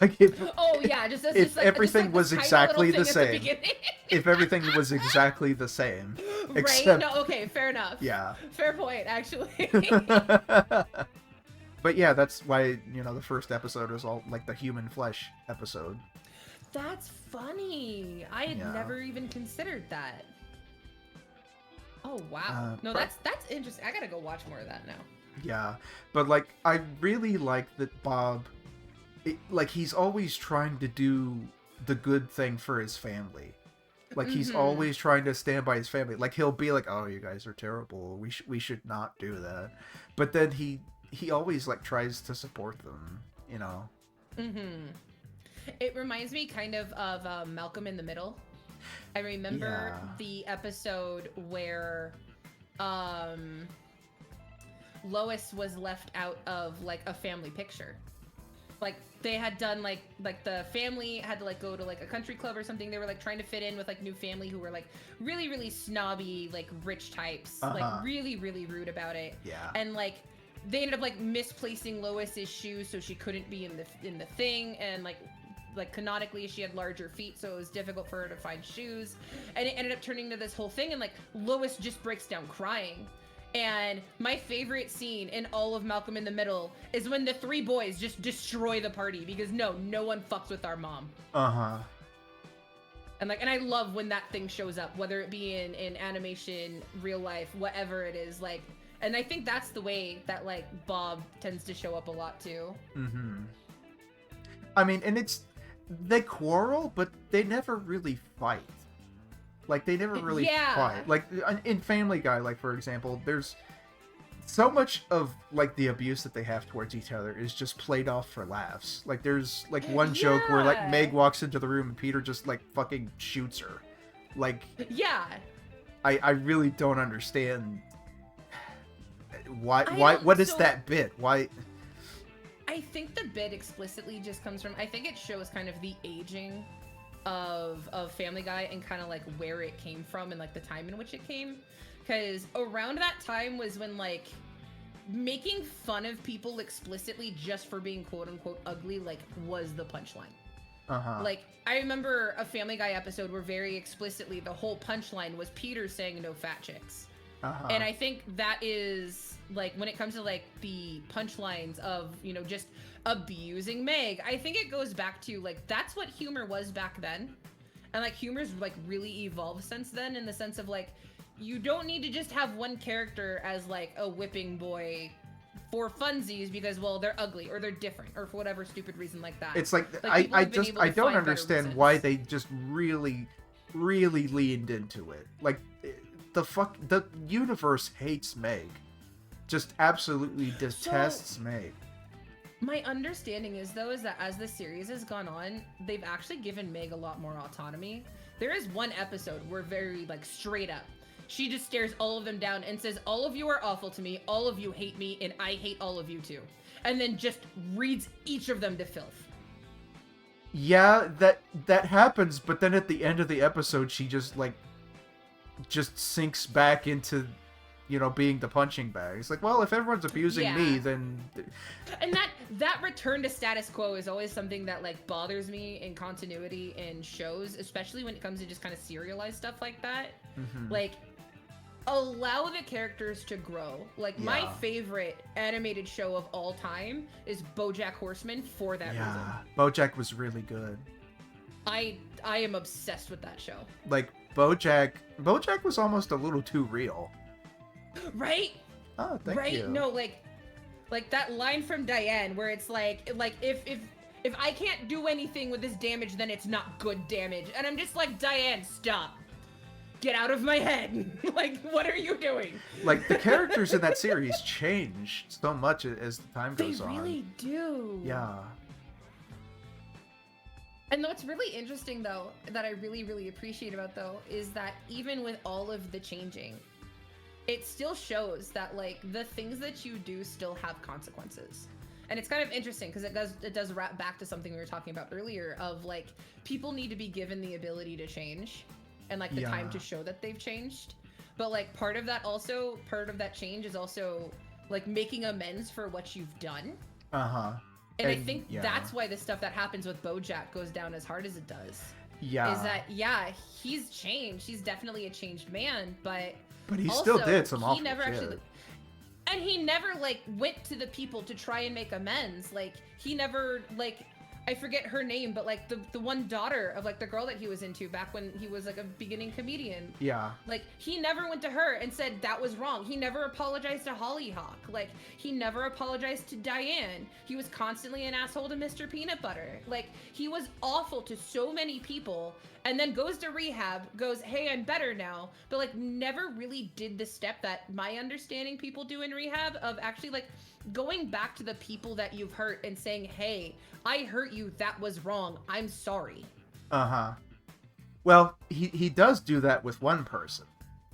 Like if Just like everything was this tiny exactly little the thing at same. beginning. If everything was exactly the same, Right? except No, okay, fair enough. yeah. Fair point, actually. But yeah, that's why, you know, the first episode was all like the human flesh episode. That's funny. I had Yeah. never even considered that. Oh wow. No, But that's interesting. I gotta go watch more of that now. yeah, but like I really like that Bob, like he's always trying to do the good thing for his family. Like he's Mm-hmm. always trying to stand by his family. Like he'll be like, "Oh, you guys are terrible. We should not do that." But then he always like tries to support them. You know? Mm-hmm. It reminds me kind of Malcolm in the Middle. I remember Yeah. the episode where um Lois was left out of like a family picture. Like they had done like the family had to like go to like a country club or something. They were like trying to fit in with like new family who were like really snobby, like rich types, like Uh-huh. really rude about it. Yeah. And like they ended up like misplacing Lois's shoes so she couldn't be in the thing, and like canonically she had larger feet, so it was difficult for her to find shoes, and it ended up turning into this whole thing, and like Lois just breaks down crying. And my favorite scene in all of Malcolm in the Middle is when the three boys just destroy the party because no one fucks with our mom. Uh-huh. And I love when that thing shows up, whether it be in animation, real life, whatever it is, like. And I think that's the way that like Bob tends to show up a lot too. Mm-hmm. I mean, and they quarrel, but they never really fight. Like they never really Yeah. fight. Like in Family Guy, like for example, there's so much of like the abuse that they have towards each other is just played off for laughs. Like there's like one joke where like Yeah. Meg walks into the room and Peter just like fucking shoots her. Like Yeah. I really don't understand why I why don't- what is so- that bit? Why I think the bit explicitly just comes from, I think it shows kind of the aging of Family Guy and kind of like where it came from and like the time in which it came. Because around that time was when like making fun of people explicitly just for being quote unquote ugly like was the punchline. uh-huh. Like I remember a Family Guy episode where very explicitly the whole punchline was Peter saying no fat chicks. Uh-huh. And I think that is like when it comes to like the punchlines of, you know, just abusing Meg, I think it goes back to like that's what humor was back then. And like humor's like really evolved since then, in the sense of like you don't need to just have one character as like a whipping boy for funsies because well they're ugly or they're different or for whatever stupid reason like that. It's like people I have been just able I to don't find better understand why reasons. they just really leaned into it. Like the universe hates Meg. Just absolutely detests Meg. My understanding is though is that as the series has gone on, they've actually given Meg a lot more autonomy. There is one episode where very like straight up, she just stares all of them down and says, "All of you are awful to me, all of you hate me, and I hate all of you too." And then just reads each of them to filth. Yeah, that happens, but then at the end of the episode she just sinks back into being the punching bag. It's like, well, if everyone's abusing me, Yeah. then And that return to status quo is always something that like bothers me in continuity in shows, especially when it comes to just kind of serialized stuff like that. Mhm. Like allow the characters to grow. Like my Yeah. favorite animated show of all time is BoJack Horseman for that reason. yeah, BoJack was really good. I am obsessed with that show. Like BoJack was almost a little too real. Right? Oh, thank Right? you. No, like that line from Diane where it's like if I can't do anything with this damage, then it's not good damage. And I'm just like, Diane, stop. Get out of my head. Like, what are you doing? Like the characters in that series change so much as the time They goes on. really do. Yeah. And what's really interesting though, that I really appreciate about though, is that even with all of the changing, it still shows that like the things that you do still have consequences. And it's kind of interesting because it does wrap back to something we were talking about earlier of like people need to be given the ability to change and like the time Yeah. to show that they've changed. But like part of that change is also like making amends for what you've done. Uh-huh. And I think yeah. that's why the stuff that happens with BoJack goes down as hard as it does. Yeah. Is that yeah, he's changed. He's definitely a changed man, but he also, still did some awful he never shit. actually and he never like went to the people to try and make amends. Like he never like I forget her name, but like the one daughter of like the girl that he was into back when he was like a beginning comedian. Yeah. Like he never went to her and said that was wrong. He never apologized to Hollyhock. Like he never apologized to Diane. He was constantly an asshole to Mr. Peanut Butter. Like he was awful to so many people, and then goes to rehab, goes, hey, I'm better now, but like never really did the step that my understanding people do in rehab of actually like going back to the people that you've hurt and saying, hey, I hurt you, that was wrong, I'm sorry. Well, he does do that with one person,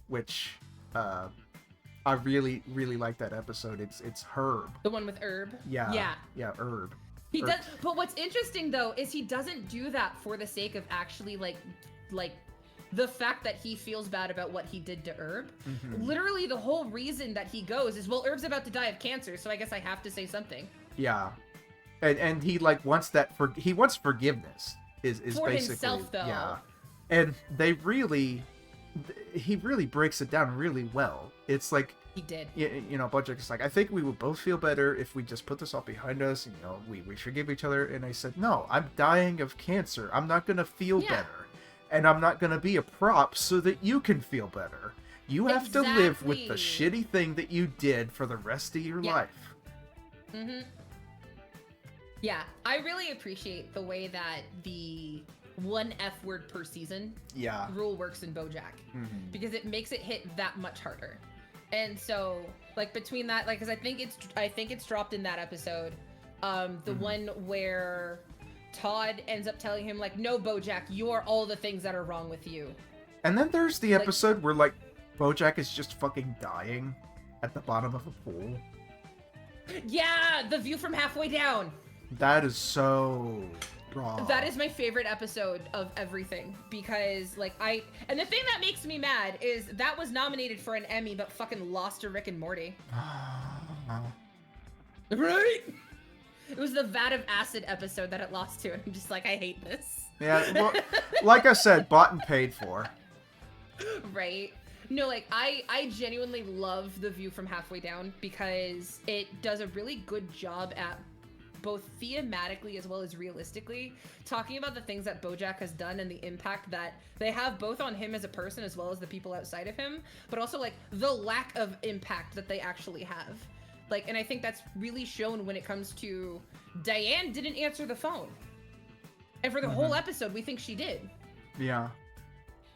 which I really like that episode. It's Herb. The one with Herb? Yeah, Herb. He does, but what's interesting though is he doesn't do that for the sake of actually like the fact that he feels bad about what he did to Herb. Literally the whole reason that he goes is, well, Herb's about to die of cancer, so I guess I have to say something. Yeah. And he like wants that he wants forgiveness is for basically himself though. Yeah. And he really breaks it down really well. It's like he did. You know, Bojack's like, I think we would both feel better if we just put this all behind us and, you know, we forgive each other. And I said, no, I'm dying of cancer. I'm not going to feel better. And I'm not going to be a prop so that you can feel better. You have to live with the shitty thing that you did for the rest of your life. Yeah, I really appreciate the way that the one F word per season rule works in BoJack. Because it makes it hit that much harder. And so, like, between that, like, because I think it's dropped in that episode, the one where Todd ends up telling him, like, no, BoJack, you're all the things that are wrong with you. And then there's the episode where, like, BoJack is just fucking dying at the bottom of a pool. Yeah, the view from halfway down. That is so raw. That is my favorite episode of everything because, like, and the thing that makes me mad is that was nominated for an Emmy but fucking lost to Rick and Morty. Right? It was the vat of acid episode that it lost to, and I'm just like, I hate this. Yeah, well, like I said, bought and paid for. Right? No, like, I genuinely love The View from Halfway Down because it does a really good job at both thematically as well as realistically talking about the things that BoJack has done and the impact that they have both on him as a person as well as the people outside of him, but also like the lack of impact that they actually have. Like, and I think that's really shown when it comes to Diane didn't answer the phone. And for the whole episode, we think she did. Yeah.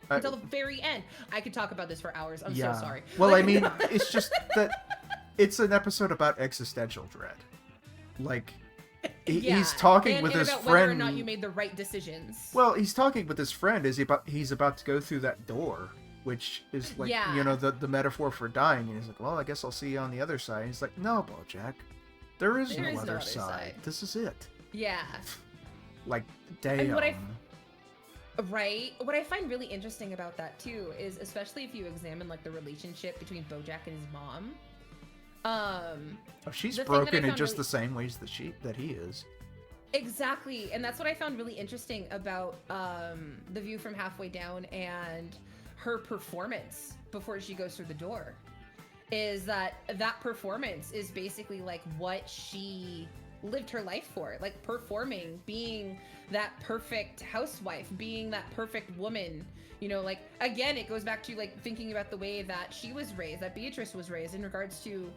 Until the very end. I could talk about this for hours. I'm so sorry. Well, I mean, it's just that it's an episode about existential dread. Like, he's talking with his about friend. Whether or not you made the right decisions. Well, he's talking with his friend as he's about to go through that door, which is like, you know, the metaphor for dying. And he's like, well, I guess I'll see you on the other side. And he's like, no, BoJack, there is no other side. This is it. Yeah. Like, damn. And what I find really interesting about that too is, especially if you examine like the relationship between BoJack and his mom. She's broken in just the same ways that he is. Exactly, and that's what I found really interesting about The View from Halfway Down and her performance before she goes through the door. Is that performance is basically like what she lived her life for, like performing, being that perfect housewife, being that perfect woman. You know, like, again, it goes back to like thinking about the way that she was raised, that Beatrice was raised in regards to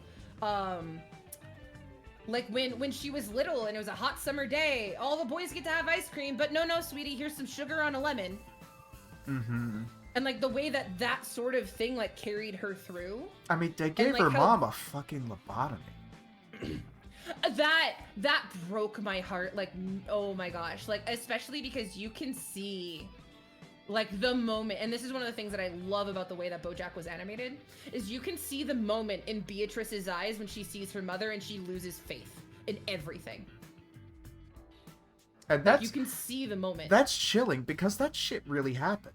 like when she was little and it was a hot summer day, all the boys get to have ice cream, but no, sweetie, here's some sugar on a lemon. And like the way that sort of thing like carried her through. I mean, they gave her mom a fucking lobotomy. That broke my heart. Like, oh my gosh. Like, especially because you can see like the moment, and this is one of the things that I love about the way that BoJack was animated, is you can see the moment in Beatrice's eyes when she sees her mother and she loses faith in everything. And that's, like, you can see the moment. That's chilling because that shit really happened.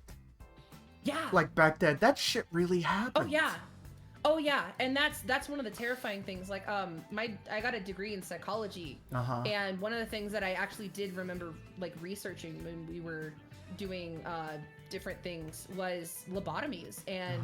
Yeah. Like back then, that shit really happened. Oh yeah, and that's one of the terrifying things. Like, I got a degree in psychology, and one of the things that I actually did remember like researching when we were doing different things was lobotomies, and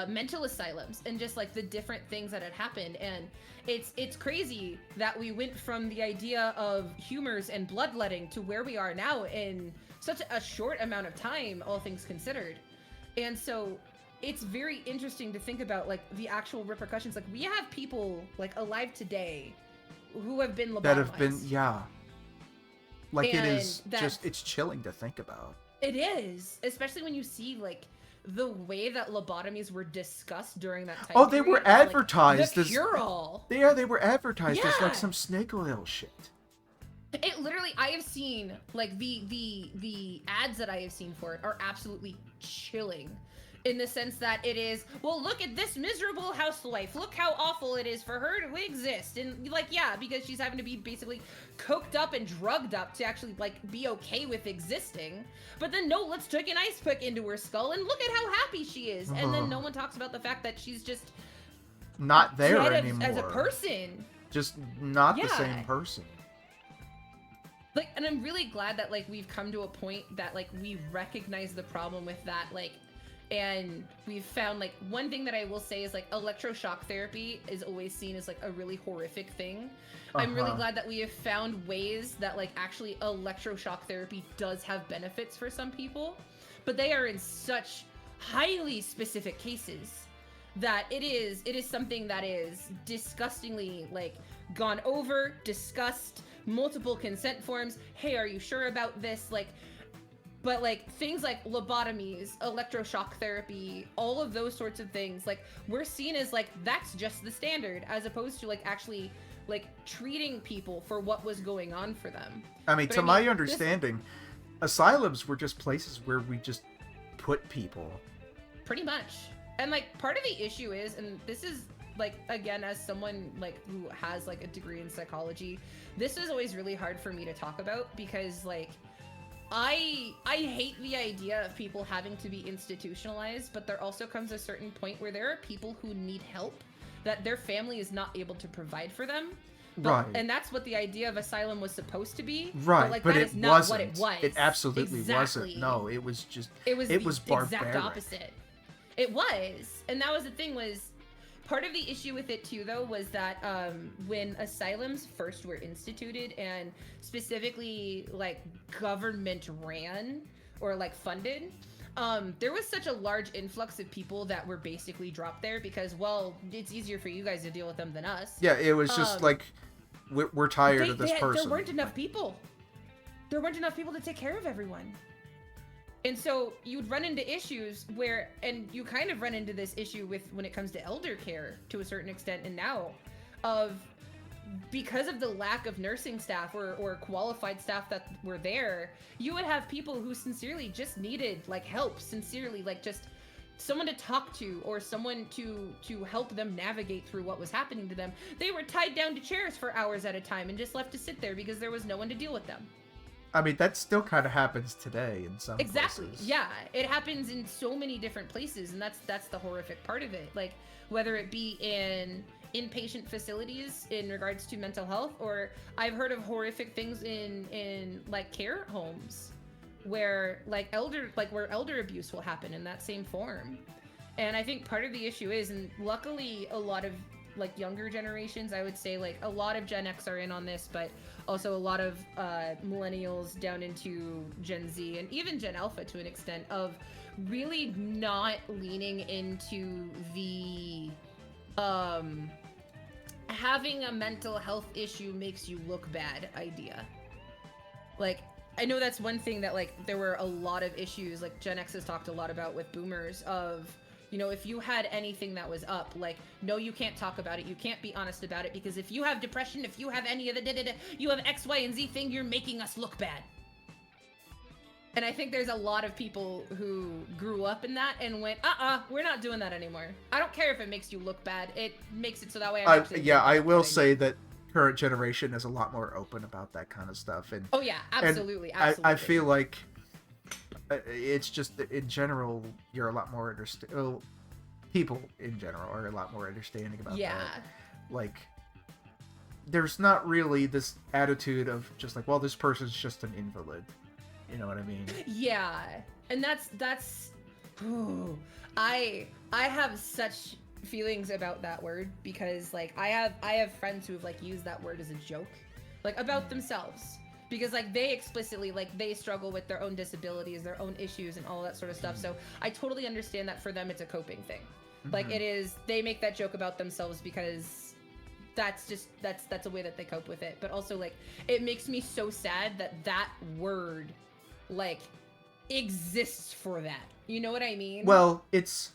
mental asylums and just like the different things that had happened. And it's crazy that we went from the idea of humors and bloodletting to where we are now in such a short amount of time, all things considered. And so it's very interesting to think about like the actual repercussions. Like we have people like alive today who have been lobotomized. That have been, yeah. Like And it is just, it's chilling to think about. It is, especially when you see like the way that lobotomies were discussed during that time. Oh, they were advertised as the cure-all. Yeah, they were advertised as like some snake oil shit. It literally, I have seen like the ads that I have seen for it are absolutely chilling. In the sense that it is, well, look at this miserable housewife. Look how awful it is for her to exist. And like, yeah, because she's having to be basically coked up and drugged up to actually like be okay with existing. But then no, let's take an ice pick into her skull and look at how happy she is. And then no one talks about the fact that she's just not there anymore as a person. Just not the same person. Like, and I'm really glad that like we've come to a point that like we recognize the problem with that, like. And we've found like one thing that I will say is like electroshock therapy is always seen as like a really horrific thing. I'm really glad that we have found ways that like actually electroshock therapy does have benefits for some people, but they are in such highly specific cases that it is something that is disgustingly like gone over, discussed, multiple consent forms. Hey, are you sure about this? Like, but like things like lobotomies, electroshock therapy, all of those sorts of things, like we're seen as like that's just the standard, as opposed to like actually like treating people for what was going on for them. I mean, my understanding, asylums were just places where we just put people. Pretty much. And like part of the issue is, and this is like, again, as someone like who has like a degree in psychology, this is always really hard for me to talk about because like I hate the idea of people having to be institutionalized, but there also comes a certain point where there are people who need help that their family is not able to provide for them. Right. And that's what the idea of asylum was supposed to be. Right, but, like, but that it is not wasn't. What it was. It absolutely Exactly. wasn't. No, it was just. It was the barbaric. exact opposite. It was, and that was the thing was. Part of the issue with it too, though, was that when asylums first were instituted and specifically like government ran or like funded, there was such a large influx of people that were basically dropped there because, well, it's easier for you guys to deal with them than us. Yeah, it was just like, we're tired of this person. There weren't enough people. There weren't enough people to take care of everyone. And so you'd run into issues where, and you kind of run into this issue with when it comes to elder care to a certain extent, and now, of because of the lack of nursing staff or qualified staff that were there, you would have people who sincerely just needed like help, sincerely like just someone to talk to or someone to help them navigate through what was happening to them. They were tied down to chairs for hours at a time and just left to sit there because there was no one to deal with them. I mean, that still kind of happens today in some places. Yeah, it happens in so many different places, and that's the horrific part of it. Like, whether it be in inpatient facilities in regards to mental health, or I've heard of horrific things in like care homes where where elder abuse will happen in that same form. And I think part of the issue is, and luckily a lot of like younger generations, I would say like a lot of Gen X are in on this, but also a lot of millennials down into Gen Z and even Gen Alpha to an extent, of really not leaning into the having a mental health issue makes you look bad idea. Like, I know that's one thing that like there were a lot of issues like Gen X has talked a lot about with boomers of, you know, if you had anything that was up, like, no, you can't talk about it. You can't be honest about it because if you have depression, if you have any of the you have X, Y, and Z thing, you're making us look bad. And I think there's a lot of people who grew up in that and went, we're not doing that anymore. I don't care if it makes you look bad. It makes it so that way I will say that current generation is a lot more open about that kind of stuff. And oh, yeah, absolutely. I feel like it's just in general you're a lot more people in general are a lot more understanding about that. Like, there's not really this attitude of just like, well, this person's just an invalid, you know what I mean? Yeah. And that's I have such feelings about that word because like I have friends who have like used that word as a joke, like about themselves. Because like they explicitly like they struggle with their own disabilities, their own issues and all that sort of stuff. So I totally understand that for them it's a coping thing. Like it is, they make that joke about themselves because that's a way that they cope with it. But also like it makes me so sad that that word like exists for that. You know what I mean? Well, it's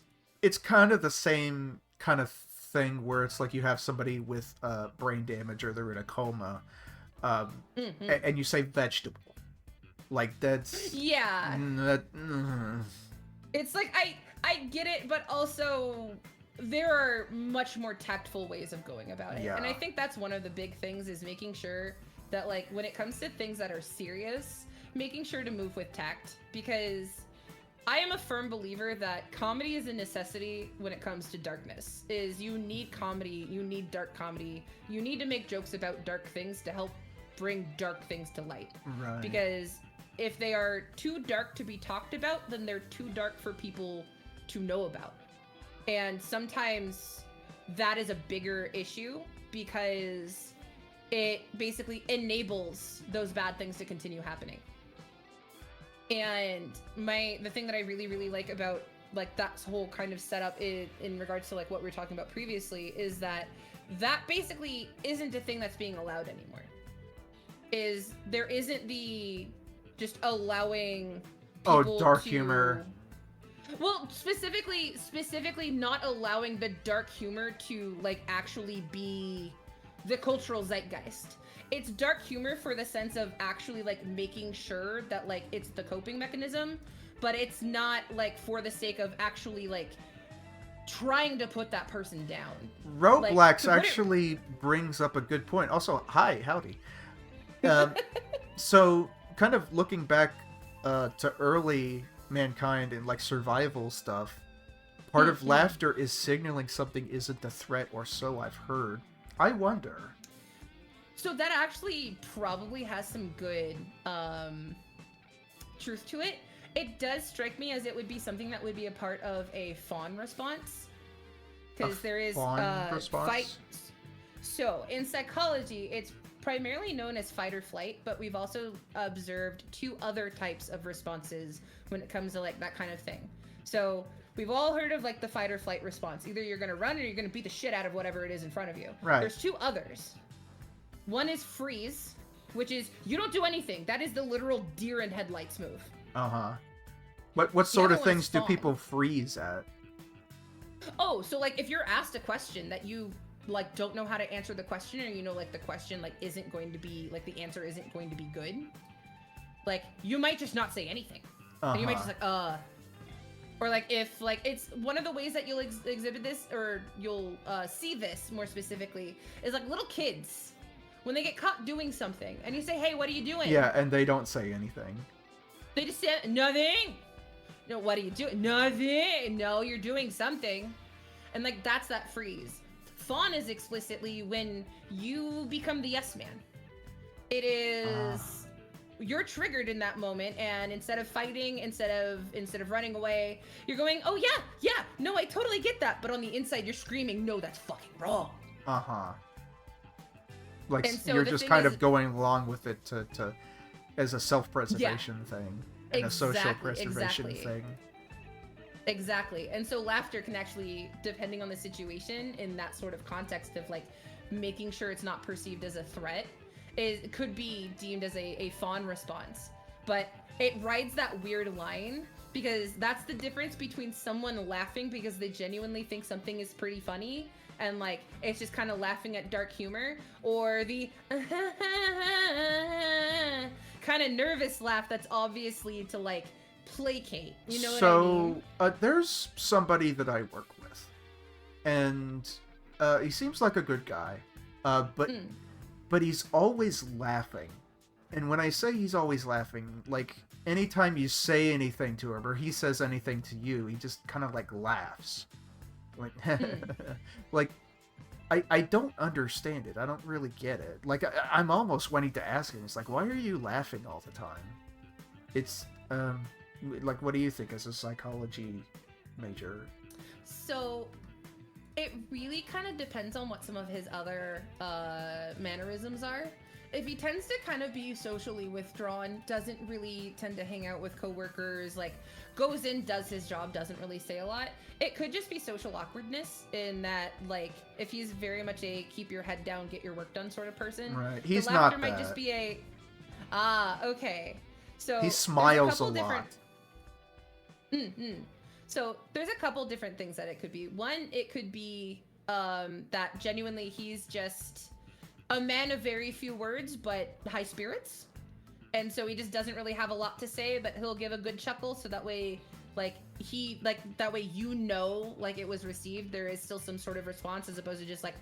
kind of the same kind of thing where it's like you have somebody with brain damage or they're in a coma, and you say vegetable, like that's Yeah. that, It's like I get it, but also there are much more tactful ways of going about it. Yeah. And I think that's one of the big things is making sure that like when it comes to things that are serious, making sure to move with tact, because I am a firm believer that comedy is a necessity when it comes to darkness. Is you need comedy, you need dark comedy. You need to make jokes about dark things to help bring dark things to light. right. Because if they are too dark to be talked about, then they're too dark for people to know about. And sometimes that is a bigger issue because it basically enables those bad things to continue happening. And the thing that I really, really like about like that whole kind of setup in regards to like what we were talking about previously is that basically isn't a thing that's being allowed anymore. Is there isn't the just allowing people dark to, humor. Well, specifically not allowing the dark humor to like actually be the cultural zeitgeist. It's dark humor for the sense of actually like making sure that like it's the coping mechanism, but it's not like for the sake of actually like trying to put that person down. Roblox Like, actually brings up a good point. Also, hi, howdy. So, kind of looking back to early mankind and like survival stuff, part of laughter is signaling something isn't a threat, or so I've heard. I wonder. So that actually probably has some good truth to it. It does strike me as it would be something that would be a part of a fawn response, because there is response? fight. So in psychology, it's primarily known as fight or flight, but we've also observed two other types of responses when it comes to like that kind of thing. So we've all heard of like the fight or flight response. Either you're going to run or you're going to beat the shit out of whatever it is in front of you. Right. There's two others. One is freeze, which is you don't do anything. That is the literal deer in headlights move. Uh-huh. What sort of other one things is do fawn. people freeze at? Oh, so like if you're asked a question that you like don't know how to answer the question, or you know like the question like isn't going to be like the answer isn't going to be good, like you might just not say anything. And you might just like or like if like it's one of the ways that you'll exhibit this, or you'll see this more specifically, is like little kids when they get caught doing something and you say, hey, what are you doing? Yeah, and they don't say anything. They just say nothing. No, what are you doing? Nothing. No, you're doing something. And like that's that freeze. Fawn is explicitly when you become the yes man. It is you're triggered in that moment, and instead of fighting, instead of running away, you're going, oh yeah, no, I totally get that. But on the inside you're screaming, no, that's fucking wrong. Like So you're the just thing kind is, of going along with it to as a self-preservation thing and a social preservation thing. Exactly. And so laughter can actually, depending on the situation, in that sort of context of like making sure it's not perceived as a threat, it could be deemed as a fawn response. But it rides that weird line, because that's the difference between someone laughing because they genuinely think something is pretty funny and like it's just kind of laughing at dark humor, or the kind of nervous laugh that's obviously to like placate. You know what I mean? So there's somebody that I work with, and he seems like a good guy, but he's always laughing. And when I say he's always laughing, like anytime you say anything to him or he says anything to you, he just kind of like laughs. Like, like I don't understand it. I don't really get it. Like I'm almost wanting to ask him. It's like, why are you laughing all the time? It's like, what do you think as a psychology major? So it really kind of depends on what some of his other mannerisms are. If he tends to kind of be socially withdrawn, doesn't really tend to hang out with coworkers, like goes in, does his job, doesn't really say a lot, it could just be social awkwardness in that, like, if he's very much a keep your head down, get your work done sort of person. Right. He's the not laughter that. might just be okay. So he smiles a lot. So there's a couple different things that it could be. One, it could be that genuinely he's just a man of very few words but high spirits, and so he just doesn't really have a lot to say, but he'll give a good chuckle, so that way like that way like it was received, there is still some sort of response as opposed to just like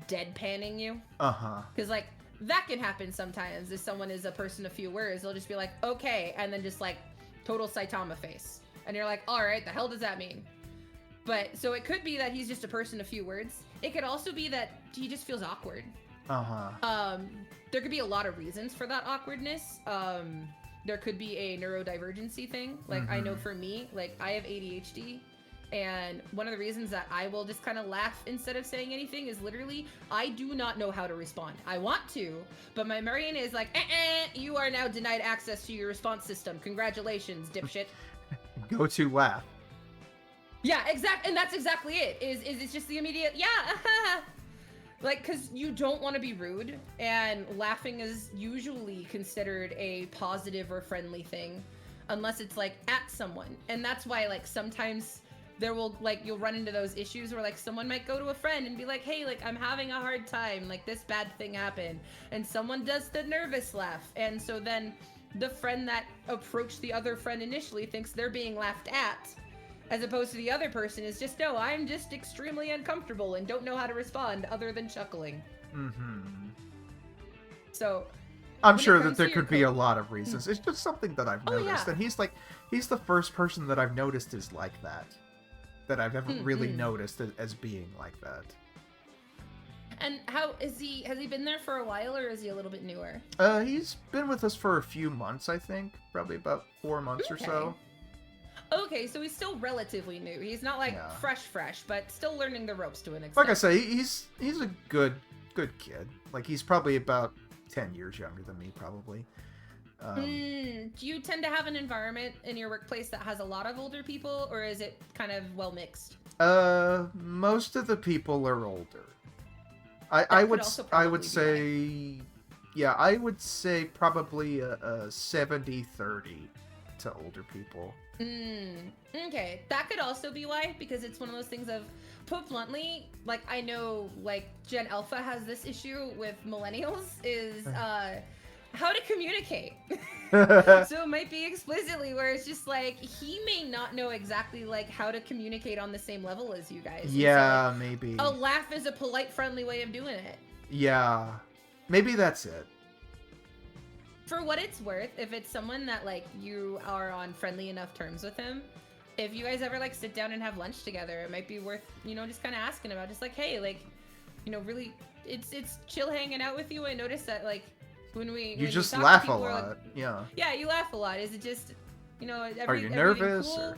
deadpanning you. Because like that can happen sometimes if someone is a person of few words. They'll just be like, okay, and then just like total Saitama face, and you're like, all right, the hell does that mean? But so it could be that he's just a person of few words. It could also be that he just feels awkward. There could be a lot of reasons for that awkwardness. There could be a neurodivergency thing. Like I know for me, like I have ADHD, and one of the reasons that I will just kind of laugh instead of saying anything is literally I do not know how to respond. I want to, but my brain is like, you are now denied access to your response system. Congratulations, dipshit. Go to laugh. Yeah, exactly, and that's exactly it. Is it's just the immediate like, because you don't want to be rude, and laughing is usually considered a positive or friendly thing, unless it's like at someone, and that's why like sometimes there will like you'll run into those issues where like someone might go to a friend and be like, hey, like I'm having a hard time, like this bad thing happened, and someone does the nervous laugh, and so then the friend that approached the other friend initially thinks they're being laughed at, as opposed to the other person is just, no, I'm just extremely uncomfortable and don't know how to respond other than chuckling. So I'm sure that there could be a lot of reasons. It's just something that I've noticed. Yeah. And he's the first person that I've noticed is like that I've ever really noticed as being like that. And how is he? Has he been there for a while, or is he a little bit newer? He's been with us for a few months, I think. Probably about 4 months or so. Okay, so he's still relatively new. He's not like fresh, but still learning the ropes to an extent. Like I say, he's a good kid. Like he's probably about 10 years younger than me, probably. Do you tend to have an environment in your workplace that has a lot of older people, or is it kind of well mixed? Most of the people are older. I would say probably a 70-30 to older people. Okay, that could also be why, because it's one of those things of, put bluntly, like I know like Gen Alpha has this issue with millennials is how to communicate. So it might be explicitly where it's just like he may not know exactly like how to communicate on the same level as you guys. Yeah, so, like, maybe. A laugh is a polite, friendly way of doing it. Yeah, maybe that's it. For what it's worth, if it's someone that like you are on friendly enough terms with him, if you guys ever like sit down and have lunch together, it might be worth, just kind of asking about, just like, hey, like, really, it's chill hanging out with you. I noticed that like when you just laugh a lot. Like, yeah, you laugh a lot. Is it just are you nervous cool?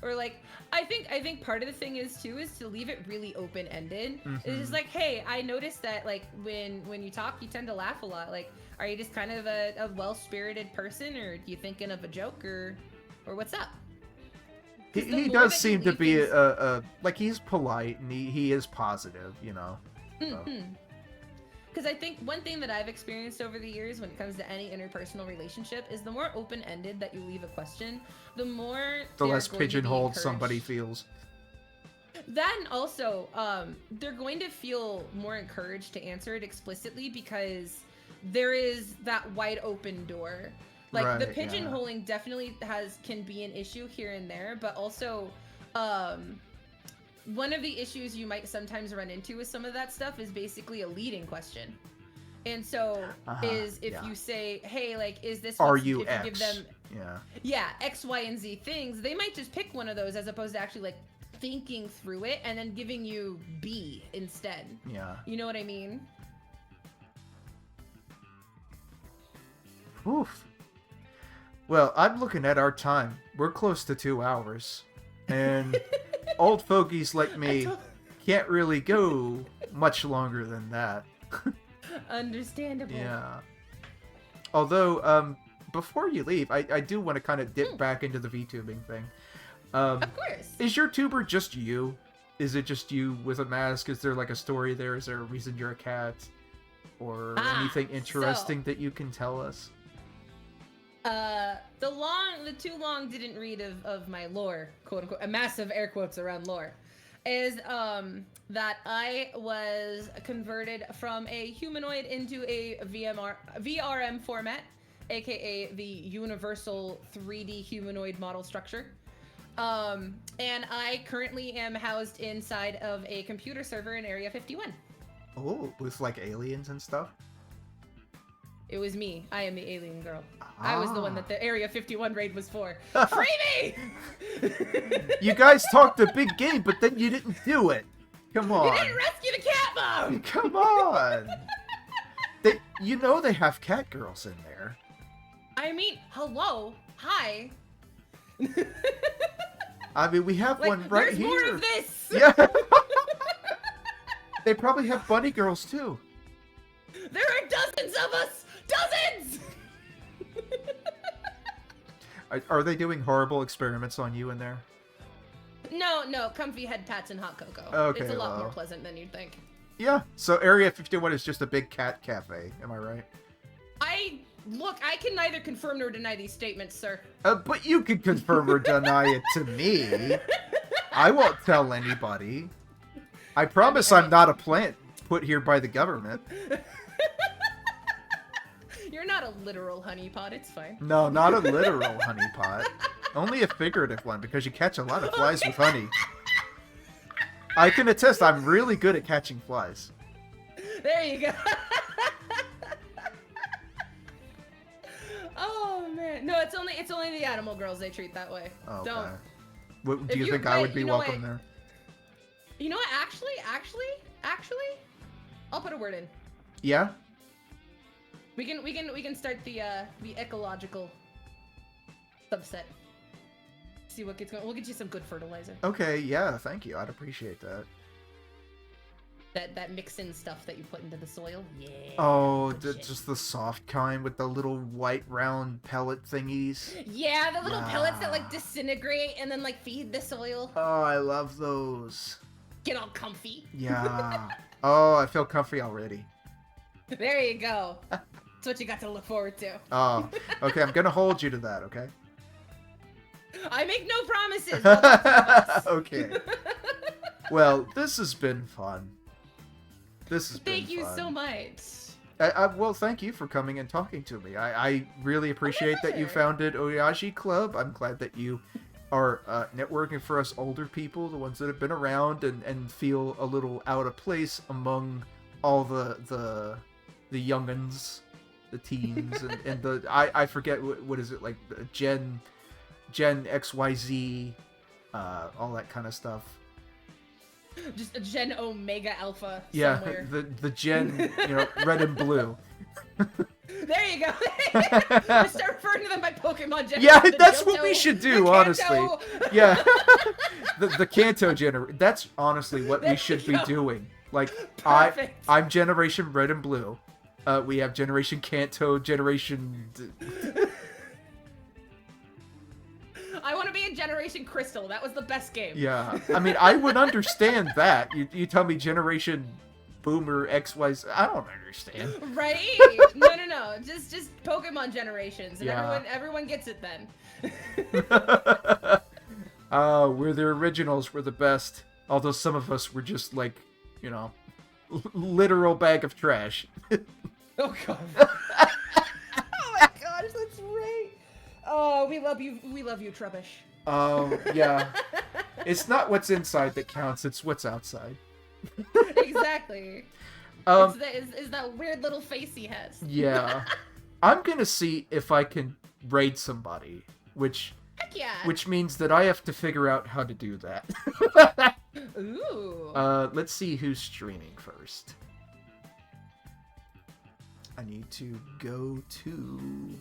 Or like I think part of the thing is too is to leave it really open ended. It's just like, hey, I noticed that like when you talk, you tend to laugh a lot. Like, are you just kind of a well-spirited person, or do you thinking of a joke, or what's up? He does seem to be like he's polite and he is positive, So. Because I think one thing that I've experienced over the years when it comes to any interpersonal relationship is the more open-ended that you leave a question, the less pigeonholed somebody feels. Then also, they're going to feel more encouraged to answer it explicitly because there is that wide open door. Like the pigeonholing definitely can be an issue here and there, but also one of the issues you might sometimes run into with some of that stuff is basically a leading question. And so you say, hey, like, is this are you if X? You give them X, Y, and Z things, they might just pick one of those as opposed to actually like thinking through it and then giving you B instead. Yeah. You know what I mean? Oof. Well, I'm looking at our time. We're close to 2 hours. And old fogies like me told- can't really go much longer than that. Understandable. Yeah. Although, before you leave, I do want to kind of dip back into the VTubing thing. Of course. Is your tuber just you? Is it just you with a mask? Is there like a story there? Is there a reason you're a cat? Or anything interesting that you can tell us? The too long didn't read of my lore, quote unquote, a massive air quotes around lore, is that I was converted from a humanoid into a VRM format, aka the Universal 3D Humanoid Model Structure. And I currently am housed inside of a computer server in Area 51. Oh, with like aliens and stuff? It was me. I am the alien girl. I was the one that the Area 51 raid was for. Free me! You guys talked a big game, but then you didn't do it. Come on. You didn't rescue the cat mom! Come on. You know they have cat girls in there. I mean, hello. Hi. I mean, we have one right there's here. There's more of this! Yeah. They probably have bunny girls, too. There are dozens of us! Dozens! Are they doing horrible experiments on you in there? No, comfy head pats and hot cocoa. Okay, it's a lot more pleasant than you'd think. Yeah, so Area 51 is just a big cat cafe, am I right? I can neither confirm nor deny these statements, sir. But you can confirm or deny it to me. I won't tell anybody. I promise I'm not a plant put here by the government. You're not a literal honeypot, it's fine. No, not a literal honeypot. Only a figurative one, because you catch a lot of flies with honey. I can attest I'm really good at catching flies. There you go. Oh man. No, it's only the animal girls they treat that way. Okay. Don't. Do you think I would be welcome there? You know what? Actually, I'll put a word in. Yeah? We can start the ecological subset. See what gets going. We'll get you some good fertilizer. Okay, yeah, thank you. I'd appreciate that. That mix-in stuff that you put into the soil. Yeah. Oh, just the soft kind with the little white round pellet thingies. Yeah, the little pellets that like disintegrate and then like feed the soil. Oh, I love those. Get all comfy. Yeah. Oh, I feel comfy already. There you go. That's what you got to look forward to. Oh, okay. I'm gonna hold you to that. Okay. I make no promises. Okay. Well, this has been fun. Thank you so much. Well, thank you for coming and talking to me. I really appreciate that you founded Oyaji Club. I'm glad that you are networking for us older people, the ones that have been around and feel a little out of place among all the young'uns, the teens, and the I forget what is it, like Gen XYZ, all that kind of stuff. Just a Gen Omega Alpha somewhere. Yeah, the Gen, red and blue. There you go. Just start referring to them by Pokemon generation. Yeah, that's what we should do, honestly. Yeah. the Kanto generation. That's honestly what we should be doing. Like, I'm Generation Red and Blue. We have Generation Kanto, Generation... I want to be in Generation Crystal. That was the best game. Yeah. I mean, I would understand that. You tell me Generation Boomer XY. I don't understand. Right? No. Just Pokemon generations, and yeah. everyone gets it then. We're the originals. We're the best. Although some of us were just like, literal bag of trash. Oh god. Oh my gosh, that's right. Oh, we love you. We love you, Trubbish. Oh, yeah. It's not what's inside that counts. It's what's outside. Exactly. Is that weird little face he has. Yeah. I'm gonna see if I can raid somebody, which heck yeah. Which means that I have to figure out how to do that. Ooh. Let's see who's streaming first. I need to go to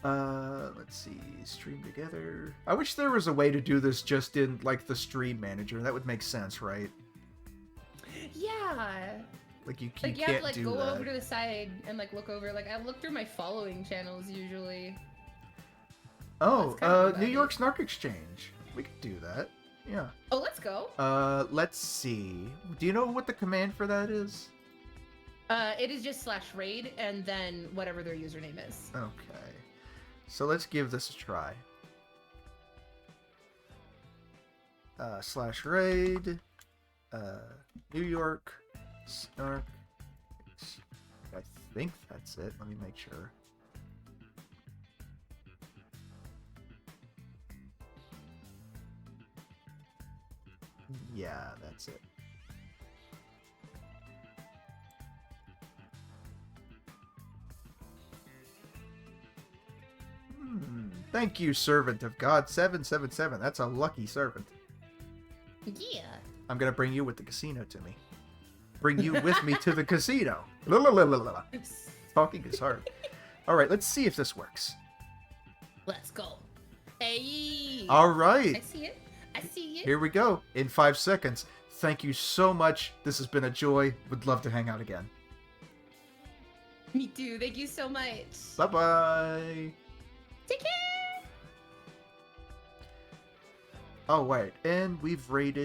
Let's see. Stream together. I wish there was a way to do this just in, like, the stream manager. That would make sense, right? Yeah. Like, you Like, you can't have to, like, do go that. over to the side and, like, look over. Like, I look through my following channels usually. Oh, That's kind of New about York it. Snark Exchange. We could do that. Yeah. Oh, let's go. Let's see. Do you know what the command for that is? It is just /raid and then whatever their username is. Okay. So let's give this a try. /raid. New York Snark. I think that's it. Let me make sure. Yeah, that's it. Thank you, servant of God 777. That's a lucky servant. Yeah. I'm gonna bring you with the casino to me. Bring you with me to the casino. La, la, la, la, la. Talking is hard. All right, let's see if this works. Let's go. Hey. All I right, see it. I see it. here we go. In 5 seconds. Thank you so much. This has been a joy. Would love to hang out again. Me too. Thank you so much. Bye-bye. Take care. Oh, wait. And we've rated